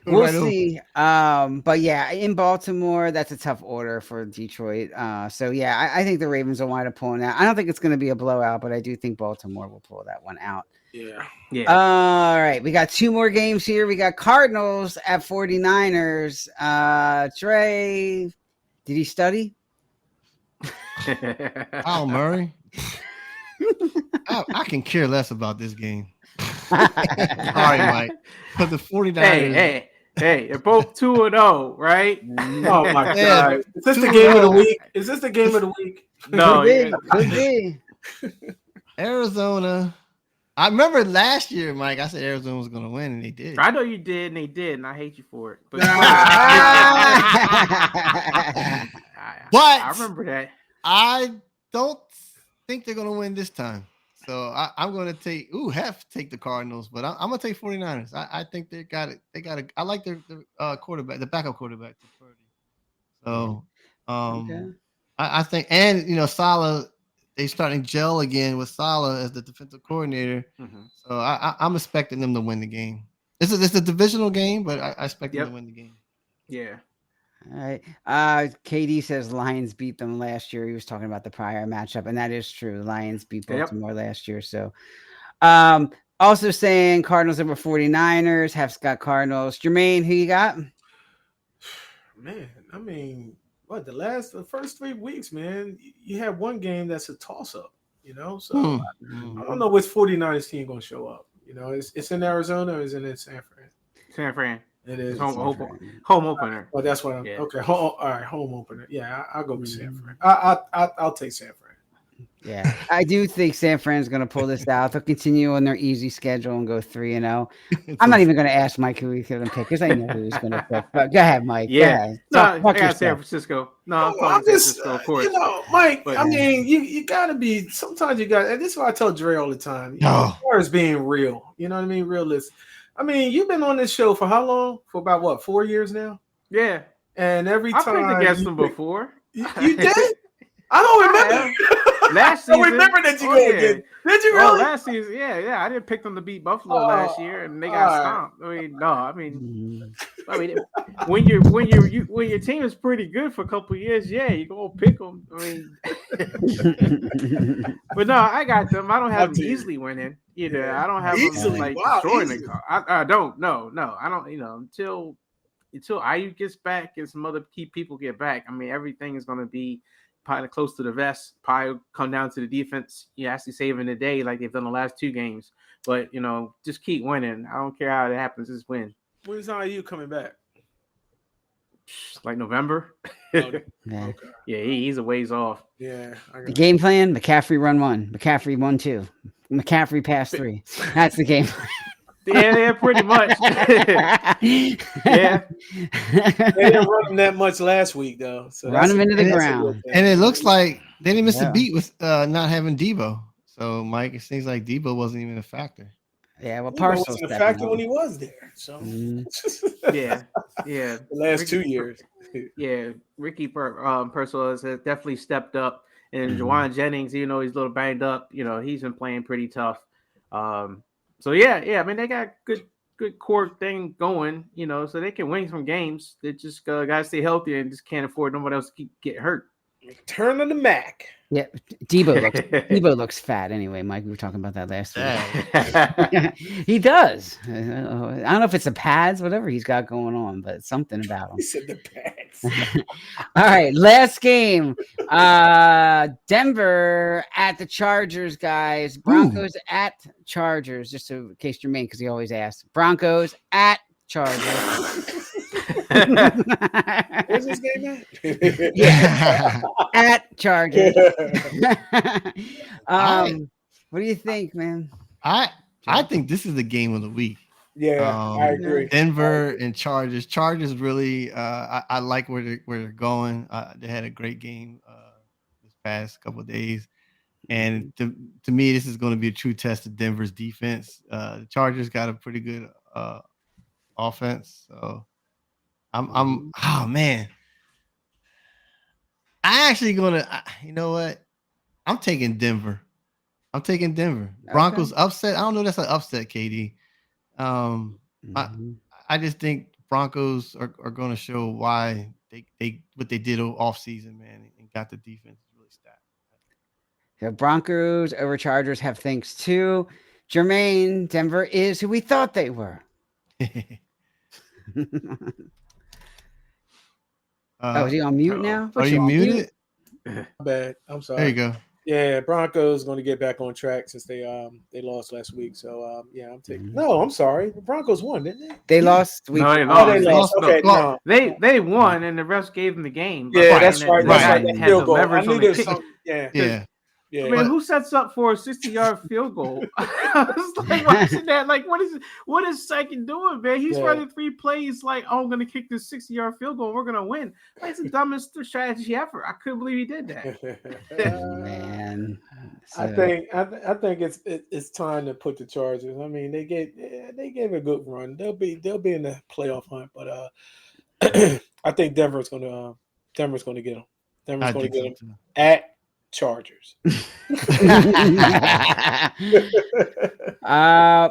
We'll see. But yeah, in Baltimore, that's a tough order for Detroit. I think the Ravens will wind up pulling out. I don't think it's going to be a blowout, but I do think Baltimore will pull that one out. Yeah. All right. We got two more games here. We got Cardinals at 49ers. Trey, did he study? Al Murray. I can care less about this game. All right, Mike. But the 49ers. Hey, they're both 2-0, right? Oh my God! Is this the game of the week? Is this the game of the week? No, could be. Arizona. I remember last year, Mike. I said Arizona was going to win, and they did. I know you did, and they did, and I hate you for it. But, But I remember that. I don't think they're going to win this time. So I'm going to take the Cardinals, but I'm going to take 49ers. I think they got it. I like their quarterback, the backup quarterback. So I think, and Salah, they starting gel again with Salah as the defensive coordinator. Mm-hmm. So I'm expecting them to win the game. It's a divisional game, but I expect them to win the game. Yeah. All right. KD says Lions beat them last year. He was talking about the prior matchup, and that is true. The Lions beat Baltimore last year. So, also saying Cardinals over 49ers. Have got Cardinals. Jermaine, who you got? Man, I mean, the first 3 weeks, man, you have one game that's a toss-up, So I don't know which 49ers team going to show up. It's in Arizona or is it in San Fran? San Fran. It is home opener. Oh, that's what I'm. Yeah. Okay. All right. Home opener. Yeah, I'll go with San Fran. I'll take San Fran. Yeah, I do think San Fran's going to pull this out. They'll continue on their easy schedule and go 3-0. I'm not even going to ask Mike who he's going to pick because I know who he's going to pick. But go ahead, Mike. Yeah. I got San Francisco. No, I'm just, San Francisco, of course. Mike. But, I mean, you got to be. Sometimes you got. And this is what I tell Dre all the time. As far as being real, you know what I mean. Realistic. I mean, you've been on this show for how long? For about 4 years now? Yeah. And every time I picked against them before. You did? I don't remember. Last season. I remember that you go again. Did you really? Last season, yeah. I didn't pick them to beat Buffalo last year, and they got stomped. I mean, when your team is pretty good for a couple of years, you go pick them. I mean, but no, I got them. I don't have them easily winning either. Yeah. I don't have them like destroying the car. I don't. No, I don't. Until Ayuk gets back and some other key people get back. I mean, everything is going to be probably close to the vest. Probably come down to the defense. You're actually saving the day like they've done the last 2 games. But just keep winning. I don't care how it happens. Just win. When's IU coming back? Like November. Okay. Yeah, he's a ways off. Yeah. The game plan: McCaffrey run 1, McCaffrey 1-2, McCaffrey pass 3. That's the game plan. Yeah, pretty much. Yeah. They didn't run him that much last week, though. So Run him into the ground. And it looks like they didn't miss a beat with not having Debo. So, Mike, it seems like Debo wasn't even a factor. Yeah, well, Parcells wasn't a factor when he was there. So, yeah. The last 2 years. Yeah, Ricky Purcell has definitely stepped up, and Juwan Jennings, even though he's a little banged up, he's been playing pretty tough. So yeah, I mean they got good core thing going, so they can win some games. They just gotta stay healthy and just can't afford nobody else to get hurt. Turn on the Mac. Yeah, Debo looks fat anyway, Mike. We were talking about that last week. He does. I don't know if it's the pads, whatever he's got going on, but something about him. He said the pads. All right, last game. Denver at the Chargers, guys. Broncos at Chargers, just in case Jermaine, because he always asks. Broncos at Chargers. Where's this game at? Yeah. At Chargers. What do you think, man? I think this is the game of the week. Yeah, I agree. Denver and Chargers. Chargers really, I like where they're going. They had a great game this past couple of days, and to me, this is going to be a true test of Denver's defense. The Chargers got a pretty good offense, so I'm oh man. I actually you know what? I'm taking Denver. Okay. Broncos upset. I don't know if that's an upset, KD. I just think Broncos are going to show why they what they did off season, man, and got the defense really stacked. The Broncos over Chargers have things too. Jermaine, Denver is who we thought they were. Is he on mute now? Are you muted? Bad. I'm sorry. There you go. Yeah, Broncos going to get back on track since they lost last week. So yeah, I'm taking. No, I'm sorry. The Broncos won, didn't they? They lost. No, they lost. They lost. Okay, no. They won, and the refs gave them the game. Yeah, that's right. That's right. That Had field the goal. I leverage knew on there was the something. Yeah. Yeah. I mean, who sets up for a 60-yard field goal? I was like, watching that, like, what is Sackett doing, man? He's running 3 plays like, oh, I'm going to kick this 60-yard field goal and we're going to win. Like, it's the dumbest strategy ever. I couldn't believe he did that. Man. I think it's time to put the Chargers. I mean, they gave a good run. They'll be in the playoff hunt, but I think Denver's going to get them. Denver's going to get them at Chargers.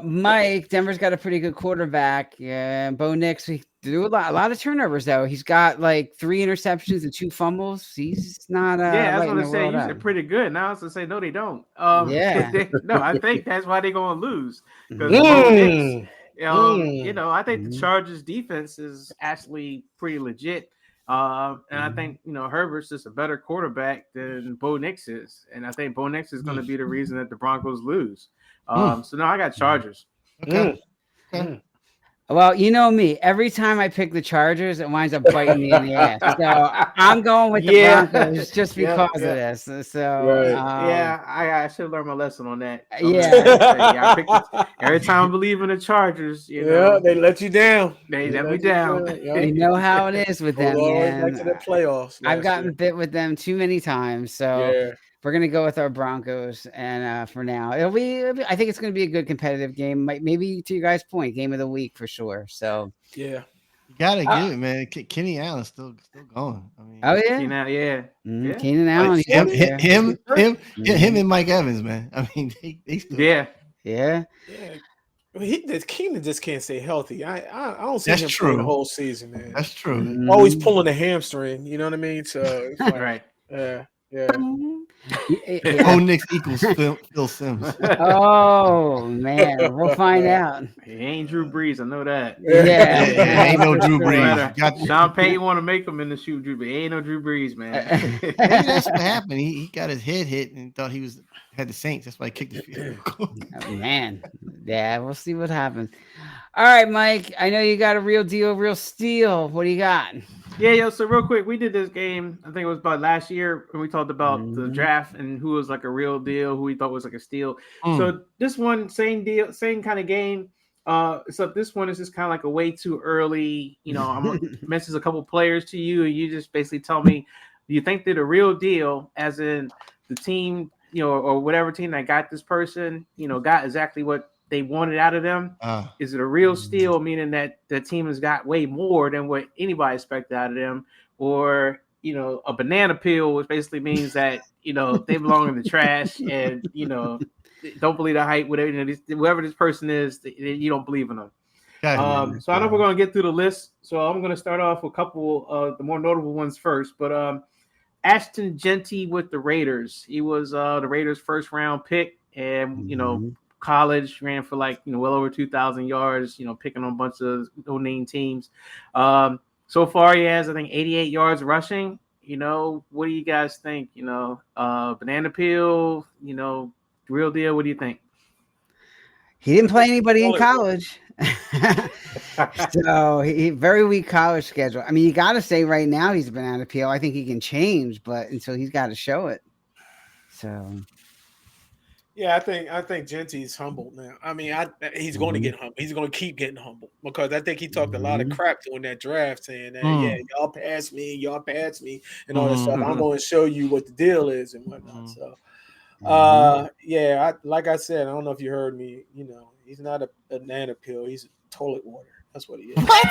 Mike, Denver's got a pretty good quarterback. Yeah, Bo Nix. We do a lot of turnovers though. He's got like 3 interceptions and 2 fumbles. He's not. I was going to say they're pretty good. Now I was going to say no, they don't. I think that's why they're going to lose because Bo Nix. I think the Chargers defense is actually pretty legit. And I think, Herbert's just a better quarterback than Bo Nix is. And I think Bo Nix is going to be the reason that the Broncos lose. So now I got Chargers. Okay. Well, you know me. Every time I pick the Chargers, it winds up biting me in the ass. So I'm going with the Broncos just because of this. So I should learn my lesson on that. Every time I believe in the Chargers, they let you down. They let me down. You know how it is with them, man. Back to the playoffs. I've gotten bit with them too many times. So we're gonna go with our Broncos, and for now, I think it's gonna be a good competitive game. Maybe to your guys' point, game of the week for sure. So you gotta give it, man. Kenny Allen's still going. I mean, Keenan Allen, him and Mike Evans, man. I mean, they still Keenan just can't stay healthy. I don't see him playing the whole season, man. That's true. Always pulling a hamstring. You know what I mean? So it's like, right. Yeah. Bo Nix equals Phil Simms. Oh man, we'll find out. He ain't Drew Brees, I know that. Yeah, Ain't no Drew Brees. Sean Payton want to make him in the shoe Drew, but ain't no Drew Brees, man. Maybe that's what happened. He got his head hit and thought he had the Saints. That's why he kicked the field goal. Man, yeah, we'll see what happens. All right, Mike. I know you got a real deal, real steal. What do you got? Yeah. So real quick, we did this game. I think it was about last year when we talked about the draft and who was like a real deal, who we thought was like a steal. So this one, same deal, same kind of game. Except this one is just kind of like a way too early. You know, I'm gonna mention a couple players to you, and you just basically tell me, do you think they're the real deal? As in the team, you know, or whatever team that got this person, you know, got exactly what they wanted out of them. Is it a real steal, meaning that the team has got way more than what anybody expected out of them, or you know, a banana peel, which basically means that you know they belong in the trash, and you know, don't believe the hype. Whatever, you know, whoever this person is, you don't believe in them. So I know we're going to get through the list. So I'm going to start off with a couple of the more notable ones first. But Ashton Genty with the Raiders. He was the Raiders' first round pick, and you know, college, ran for like, you know, well over 2,000 yards. You know, picking on a bunch of no-name teams. So far, he has, I think, 88 yards rushing. You know, what do you guys think? You know, banana peel. You know, real deal. What do you think? He didn't play anybody in college. So he very weak college schedule. I mean, you got to say right now he's a banana peel. I think he can change, but until he's got to show it. So, yeah, I think Genty's humbled now. I mean, he's going to get humbled. He's going to keep getting humbled because I think he talked a lot of crap during that draft, saying that yeah, y'all pass me, and all that stuff. I'm going to show you what the deal is and whatnot. So, yeah, like I said, I don't know if you heard me. You know, he's not a banana peel. He's toilet water. That's what he is. What?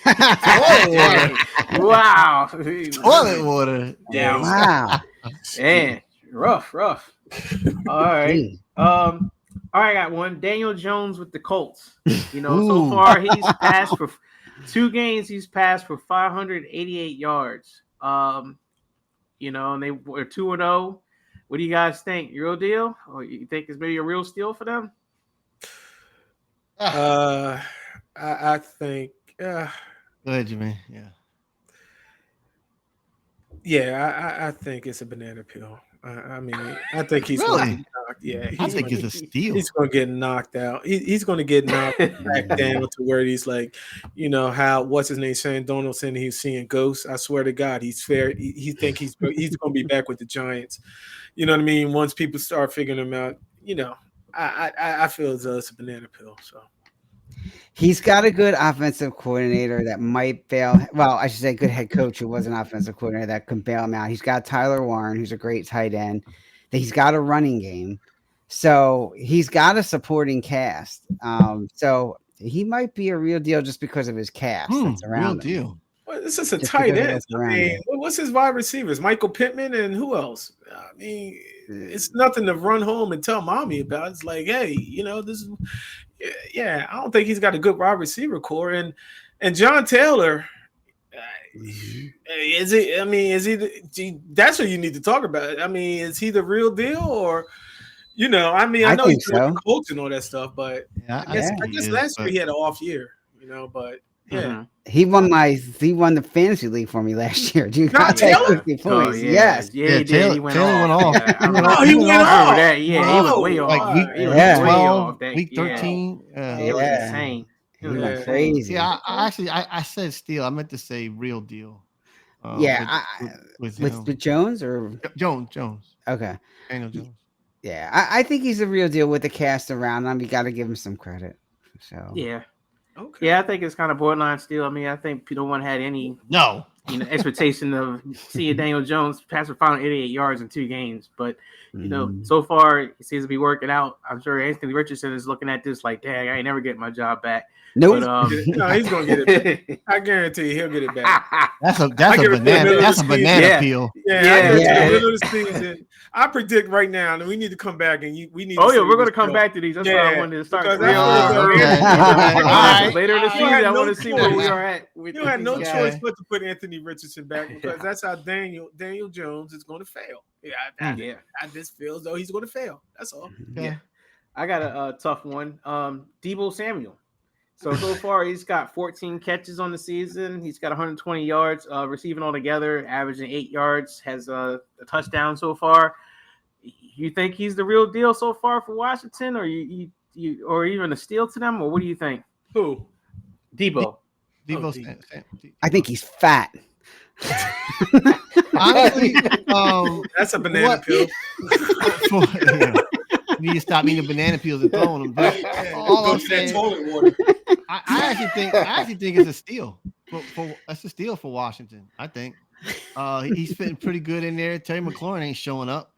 Toilet water. Wow. Toilet water. Yeah. wow. Man, rough. All right. All right, I got one. Daniel Jones with the Colts. You know, so far he's passed for 2 games. He's passed for 588 yards. You know, and they were 2-0. What do you guys think? Real deal? Or you think it's maybe a real steal for them? I think. Go ahead, Jermaine. Yeah, I think it's a banana peel. I mean, I think he's really? going to get knocked. Yeah, I think it's a steal. He's going to get knocked out. He's going to get knocked back down to where he's like, you know, how what's his name, Shane Donaldson, he's seeing ghosts. I swear to God, he's fair. He think he's going to be back with the Giants. You know what I mean? Once people start figuring him out, you know, I feel as though it's a banana peel. So. He's got a good offensive coordinator that might bail. Well, I should say good head coach who was an offensive coordinator that can bail him out. He's got Tyler Warren, who's a great tight end. He's got a running game. So he's got a supporting cast. So he might be a real deal just because of his cast that's around real him. Deal. Well, this is a tight end. I mean, what's his wide receivers? Michael Pittman and who else? I mean, it's nothing to run home and tell mommy about. It's like, hey, you know, this is I don't think he's got a good wide receiver core. And John Taylor, is he? I mean, is he? That's what you need to talk about. I mean, is he the real deal, or you know? I mean, I know he's doing coach and all that stuff, but I guess last year he had an off year, you know. But yeah, he won the fantasy league for me last year. Dude, Not Taylor? Yes, he did. He went off. He went off. That. Yeah, he was way off. Like week 12, week 13. It was insane. It was crazy. Yeah, I said steal. I meant to say real deal. With Jones or Jones. Okay, Daniel Jones. Yeah, I think he's a real deal with the cast around him. You got to give him some credit. So yeah. Okay. Yeah, I think it's kind of borderline still. I mean, I think no one had any expectation of seeing Daniel Jones pass for 588 yards in 2 games. But you know, so far it seems to be working out. I'm sure Anthony Richardson is looking at this like, dang, I ain't never getting my job back. Nope. But, no, he's gonna get it back. I guarantee you he'll get it back. That's a banana peel. I predict right now that we need to come back and we need. Oh yeah, we're gonna come back to these. That's why I wanted to start. Later in the season, I want to see where we are at. You had no choice but to put Anthony Anthony Richardson back because that's how Daniel Jones is going to fail. I just feel as though he's going to fail. That's all. Yeah. I got a tough one. Deebo Samuel. So far, he's got 14 catches on the season. He's got 120 yards receiving altogether, averaging 8 yards, has a touchdown so far. You think he's the real deal so far for Washington, or you or even a steal to them, or what do you think? Who? Deebo. I think he's fat. Honestly, that's a banana peel. You need to stop eating banana peels and throwing them. But all I'm saying, I actually think it's a steal. That's a steal for Washington. I think he's fitting pretty good in there. Terry McLaurin ain't showing up.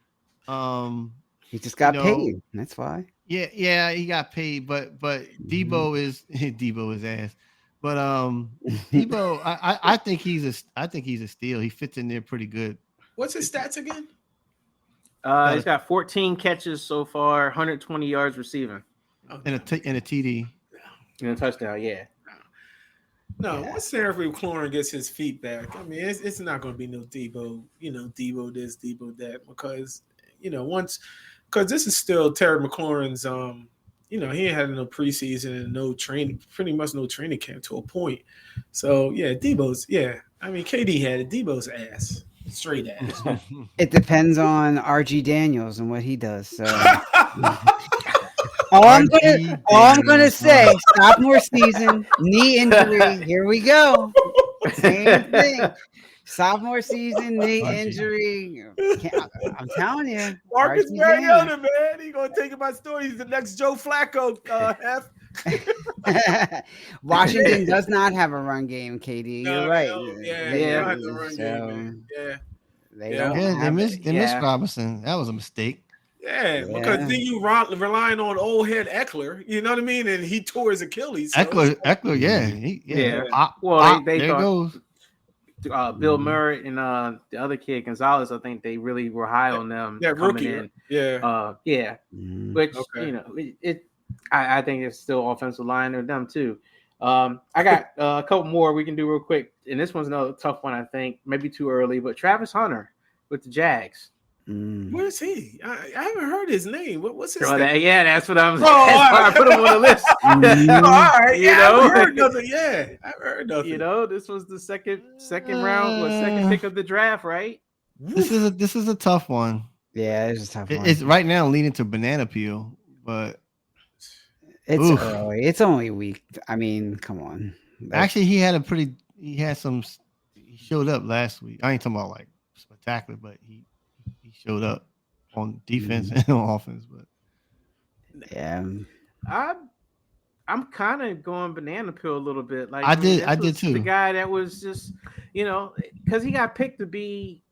He just got paid. That's why. Yeah, he got paid. But Deebo is Deebo ass. But Deebo, I think he's a steal. He fits in there pretty good. What's his stats again? He's got 14 catches so far, 120 yards receiving, and a TD, and a touchdown. Yeah. No, once Terry McLaurin gets his feet back, I mean, it's not going to be no Deebo. Deebo this, Deebo that, because because this is still Terry McLaurin's. He ain't had no preseason and no training, pretty much no training camp to a point. So yeah, Deebo's. Yeah, I mean, KD had it. Deebo's ass. Straight ass. It depends on RG Daniels and what he does. So all I'm gonna say, sophomore season, knee injury. Here we go. Same thing. Sophomore season, knee injury. I'm telling you, Marcus Mariota, man, he's gonna take my story. He's the next Joe Flacco. Washington does not have a run game, KD. You're right. They missed Robinson. That was a mistake. Yeah, because then you relying on old head Eckler. You know what I mean? And he tore his Achilles. So Eckler, There goes. Bill Murray and the other kid Gonzalez, I think they really were high on them. Yeah, coming rookie. In. Which I think it's still offensive line with them too. I got a couple more we can do real quick, and this one's another tough one. I think maybe too early, but Travis Hunter with the Jags. Where is he? I haven't heard his name. What's his name? That's what I'm saying. I put him on the list. All right. I haven't heard nothing. Yeah, I haven't heard nothing. This was the second round, second pick of the draft, right? This is a tough one. Yeah, it's a tough one. It's right now leading to banana peel, but it's early. It's only a week. I mean, come on. Actually, he showed up last week. I ain't talking about like spectacular, but he showed up on defense and on offense. But yeah, I'm kind of going banana peel a little bit. Like I did too. The guy that was just because he got picked to be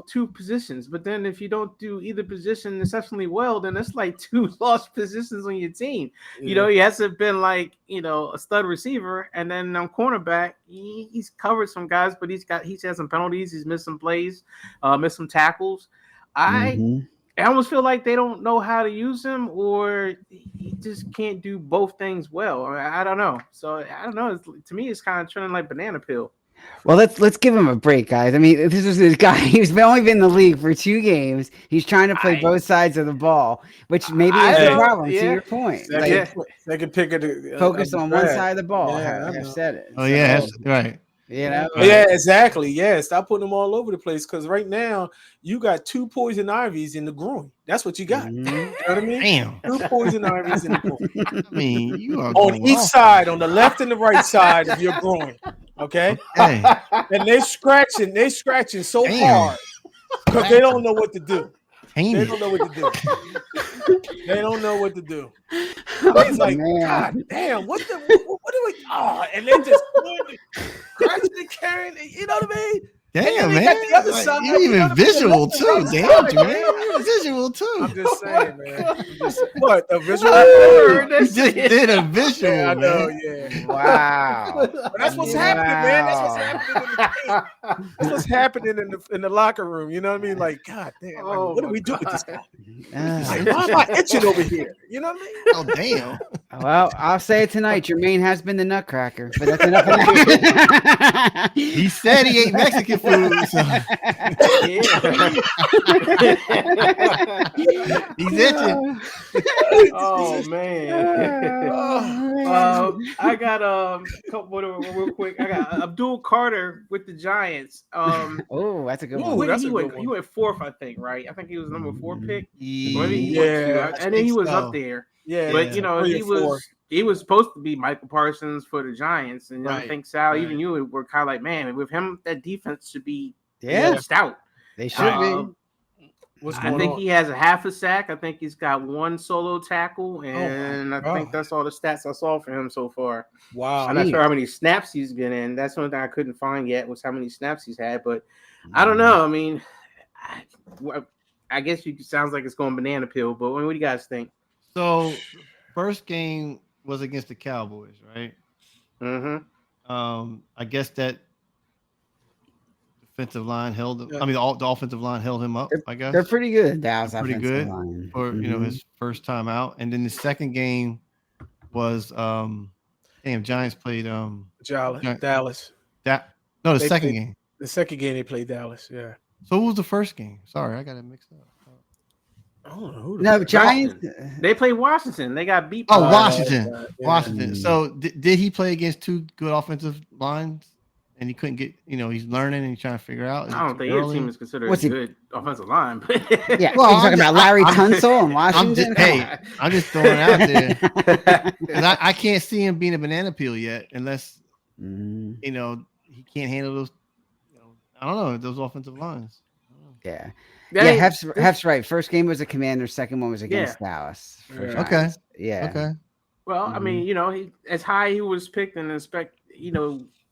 two positions, but then if you don't do either position exceptionally well, then it's like two lost positions on your team. Yeah. He hasn't been like a stud receiver, and then on cornerback he's covered some guys, but he's had some penalties, he's missed some plays, missed some tackles. I almost feel like they don't know how to use him, or he just can't do both things well. I don't know. So I don't know. To me, it's kind of trending like banana peel. Well, let's give him a break, guys. I mean, this is this guy. He's only been in the league for 2 games. He's trying to play both sides of the ball, which maybe is a problem. To your point, second pick of the focus on one side of the ball. I've said it. Oh yeah, that's right. Yeah, exactly. Yeah, stop putting them all over the place, because right now you got 2 poison ivies in the groin. That's what you got. You know what I mean? Damn. 2 poison ivies in the groin. I mean, you are on each side, on the left and the right side of your groin. Okay, hey. And they're scratching so hard because they don't know what to do. They don't know what to do. They don't know what to do. He's like, God damn, what do we? Oh, and they just scratching and carrying. You know what I mean? Damn, man. Got the other side, you're even visual too. Damn, man. You're visual too. I'm just saying, man. What? A visual? You just did a visual, yeah, I know, man. Yeah. Wow. But that's what's happening, man. That's what's happening in the game. That's what's happening in the locker room. You know what I mean? Like, God damn, what do we do with this guy? Like, why am I itching over here? You know what I mean? Oh, damn. Well, I'll say it tonight. Jermaine has been the nutcracker, but that's enough of that. He said he ate Mexican food, so he's itching. Oh man. I got a couple real quick. I got Abdul Carter with the Giants. Oh, that's a good one. He went fourth, I think, right? I think he was number 4 pick. Yeah, and then he was up there. Yeah, but he was supposed to be Michael Parsons for the Giants, and I think Sal, even you were kind of like, man, with him, that defense should be stout. They should be. I think he has a half a sack. I think he's got 1 solo tackle, and I think that's all the stats I saw for him so far. Wow. I'm not sure how many snaps he's been in. That's one thing I couldn't find yet was how many snaps he's had. But I don't know. I mean, I guess sounds like it's going banana peel. But what do you guys think? So, first game was against the Cowboys, right? Mm-hmm. I guess that defensive line held him. I mean, the offensive line held him up. I guess they're pretty good. Dallas pretty good line. For his first time out, and then the second game was Giants played Dallas. The second game. The second game they played Dallas. Yeah. So who was the first game? Sorry, I got it mixed up. I don't know who no, Giants. They played Washington. They got beat. Oh, Washington. Washington. So did he play against 2 good offensive lines? And he couldn't get, he's learning and he's trying to figure out. I don't think his team is considered a good offensive line. But yeah, well, he's talking about Larry Tunsil and Washington. I'm just throwing it out there. Because I can't see him being a banana peel yet unless, he can't handle those, I don't know, those offensive lines. Yeah. Hef's right. First game was a Commanders. Second one was against Dallas. Okay. Yeah. Okay. Well, I mean, he as high he was picked and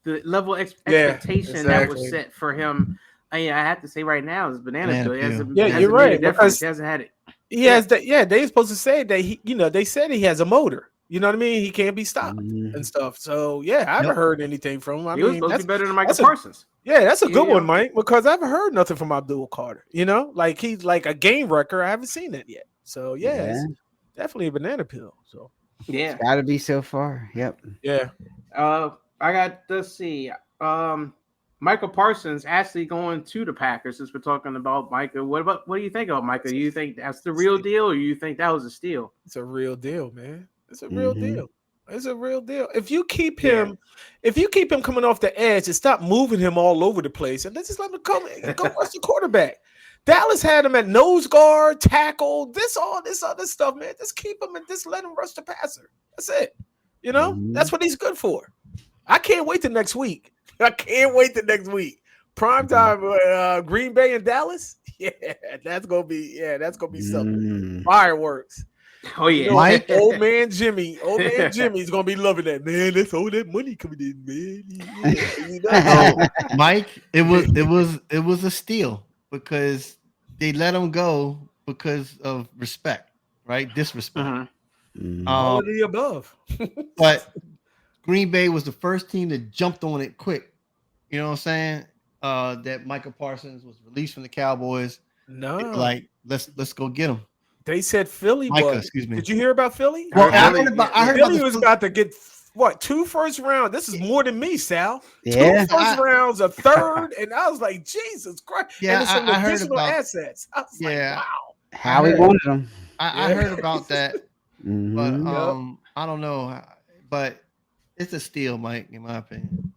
the level of expectation that was set for him. I have to say right now is banana peel. You're right. Because he hasn't had it. He has that. Yeah, they're supposed to say that they said he has a motor. You know what I mean? He can't be stopped and stuff. So I haven't heard anything from him. He was supposed to be better than Michael Parsons. That's a good one, Mike, because I haven't heard nothing from Abdul Carter. Like he's like a game wrecker. I haven't seen that yet. So it's definitely a banana peel. So it's got to be so far. Yep. Yeah. I got, let's see, Michael Parsons actually going to the Packers since we're talking about Micah. What do you think about Micah? Do you think that's the real deal or you think that was a steal? It's a real deal, man. It's a real deal. It's a real deal. If you keep him coming off the edge and stop moving him all over the place and let's just let him go rush the quarterback. Dallas had him at nose guard, tackle, all this other stuff, man. Just keep him and just let him rush the passer. That's it. That's what he's good for. I can't wait till next week. Prime time, Green Bay and Dallas. Yeah, that's gonna be something. Fireworks. Oh yeah, Mike, old man Jimmy's gonna be loving that, man. That's all that money coming in, man. Mike, it was a steal because they let him go because of respect, right? Disrespect. All of the above. But Green Bay was the first team that jumped on it quick. You know what I'm saying? That Michael Parsons was released from the Cowboys. No, like let's go get him. They said Philly. Excuse me. Did you hear about Philly? Well, I heard Philly was about to get 2 first rounds. This is more than me, Sal. Yeah. 2 first rounds, a third, and I was like, Jesus Christ. Yeah, and some I heard additional about assets. I was like, wow. How he wanted them. I heard about that, but I don't know. But it's a steal, Mike, in my opinion.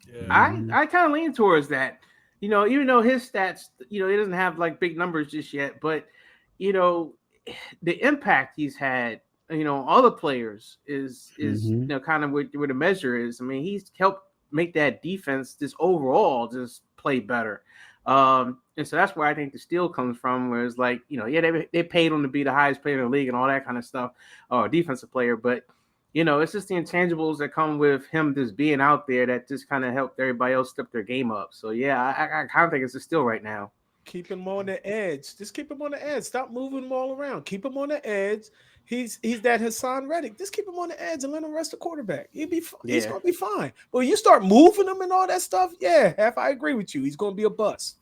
Yeah. I kind of lean towards that. Even though his stats, he doesn't have like big numbers just yet, but the impact he's had, all the players is kind of where the measure is. I mean, he's helped make that defense just overall just play better. And so that's where I think the steal comes from, where it's like, they paid him to be the highest player in the league and all that kind of stuff, or defensive player. But, it's just the intangibles that come with him just being out there that just kind of helped everybody else step their game up. So, I kind of think it's a steal right now. Keep him on the edge. Just keep him on the edge. Stop moving him all around. Keep him on the edge. He's that Hassan Reddick. Just keep him on the edge and let him rest the quarterback. He's going to be fine. But when you start moving him and all that stuff, I agree with you. He's going to be a bust.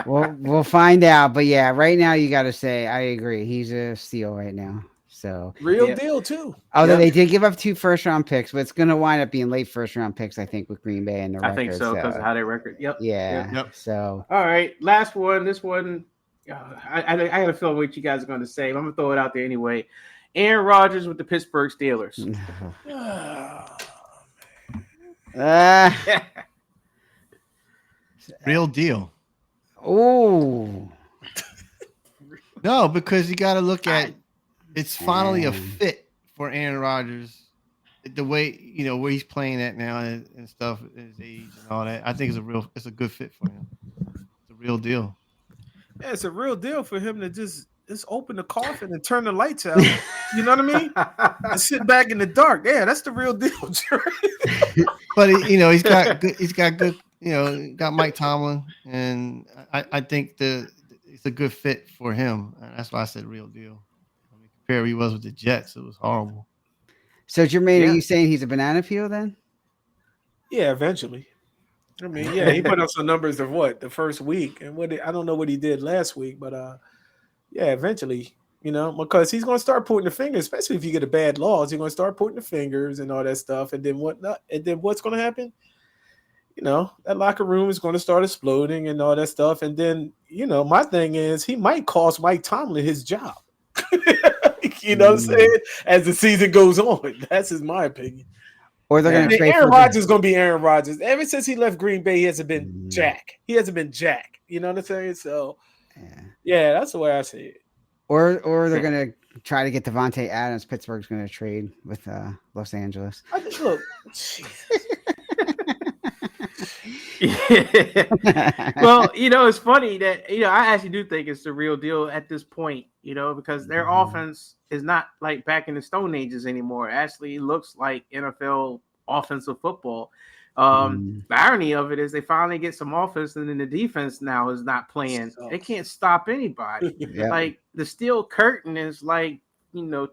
We'll find out. But right now you got to say I agree. He's a steal right now. So real deal too. Although they did give up 2 first-round picks, but it's going to wind up being late first-round picks, I think, with Green Bay and their record. I think so because of how they record. Yep. Yeah. Yep. So all right, last one. This one, I got a feeling what you guys are going to say. But I'm going to throw it out there anyway. Aaron Rodgers with the Pittsburgh Steelers. Real deal. Oh. No, because you got to look at it's finally a fit for Aaron Rodgers. The way where he's playing at now and stuff, his age and all that. I think it's a good fit for him. It's a real deal. Yeah, it's a real deal for him to just open the coffin and turn the lights out. You know what I mean? And sit back in the dark. Yeah, that's the real deal, Jerry. But he's got good. Got Mike Tomlin, and I think it's a good fit for him. And that's why I said real deal. I mean, compared he was with the Jets, it was horrible. So Jermaine, are you saying he's a banana peel then? Yeah, eventually. I mean, yeah, he put up some numbers of the first week, and I don't know what he did last week, but yeah, eventually, because he's going to start pointing the fingers, especially if you get a bad loss, he's going to start pointing the fingers and all that stuff, and then what's going to happen? That locker room is going to start exploding and all that stuff, and then my thing is he might cost Mike Tomlin his job. You know what I'm saying? As the season goes on, that's my opinion. Or they're going to trade Aaron Rodgers is going to be Aaron Rodgers. Ever since he left Green Bay, he hasn't been Jack. He hasn't been Jack. You know what I'm saying? So, yeah, that's the way I see it. Or they're going to try to get Devontae Adams. Pittsburgh's going to trade with Los Angeles. Look, Well, it's funny that I actually do think it's the real deal at this point, because their offense is not like back in the Stone Ages anymore. It actually looks like NFL offensive football. The irony of it is they finally get some offense, and then the defense now is not playing. They can't stop anybody. Like the steel curtain is like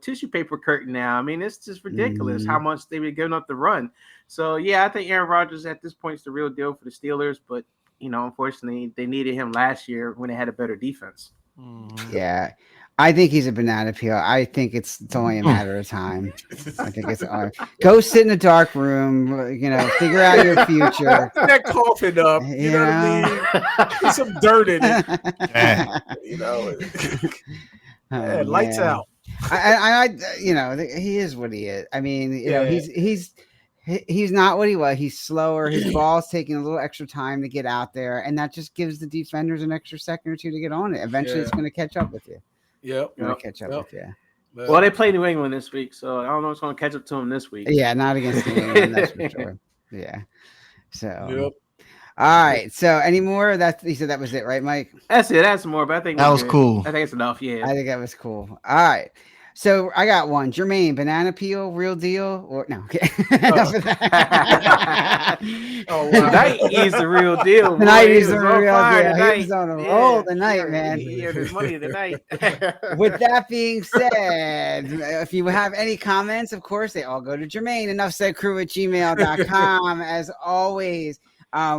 tissue paper curtain now. I mean, it's just ridiculous how much they've been giving up the run. So yeah, I think Aaron Rodgers at this point is the real deal for the Steelers, but unfortunately they needed him last year when they had a better defense. Yeah. I think he's a banana peel. I think it's only a matter of time. I think it's go sit in a dark room, figure out your future. Put that coffin up. You know what I mean? Put some dirt in it. Lights out. He is what he is. I mean, he's not what he was. He's slower. His ball's taking a little extra time to get out there, and that just gives the defenders an extra second or two to get on it. Eventually, it's going to catch up with you. Catch up with you. Well, they play New England this week, so I don't know what's going to catch up to them this week. Yeah, not against New England, that's for sure. Yeah. So. All right. So, any more? You said that was it, right, Mike? That's it. That's more, but I think that was cool. I think it's enough. Yeah. I think that was cool. All right. So I got one. Jermaine, banana peel, real deal, or no? Okay. Wow. Tonight is the real deal. Tonight is the real deal. He's on a roll tonight, man. There's money tonight. With that being said, if you have any comments, of course, they all go to Jermaine, enoughsaidcrew@gmail.com. As always,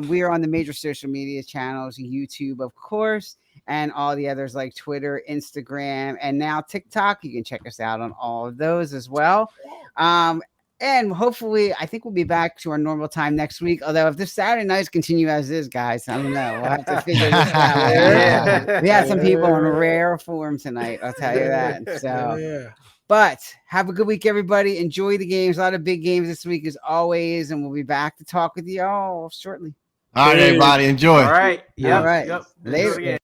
we are on the major social media channels, YouTube, of course, and all the others like Twitter, Instagram, and now TikTok. You can check us out on all of those as well. And hopefully, I think we'll be back to our normal time next week. Although if this Saturday nights continue as is, guys, I don't know. We'll have to figure this out. We had some people in rare form tonight. I'll tell you that. So, but have a good week, everybody. Enjoy the games. A lot of big games this week, as always, and we'll be back to talk with you all shortly. All right, everybody, enjoy. All right. All right. Yep. Later.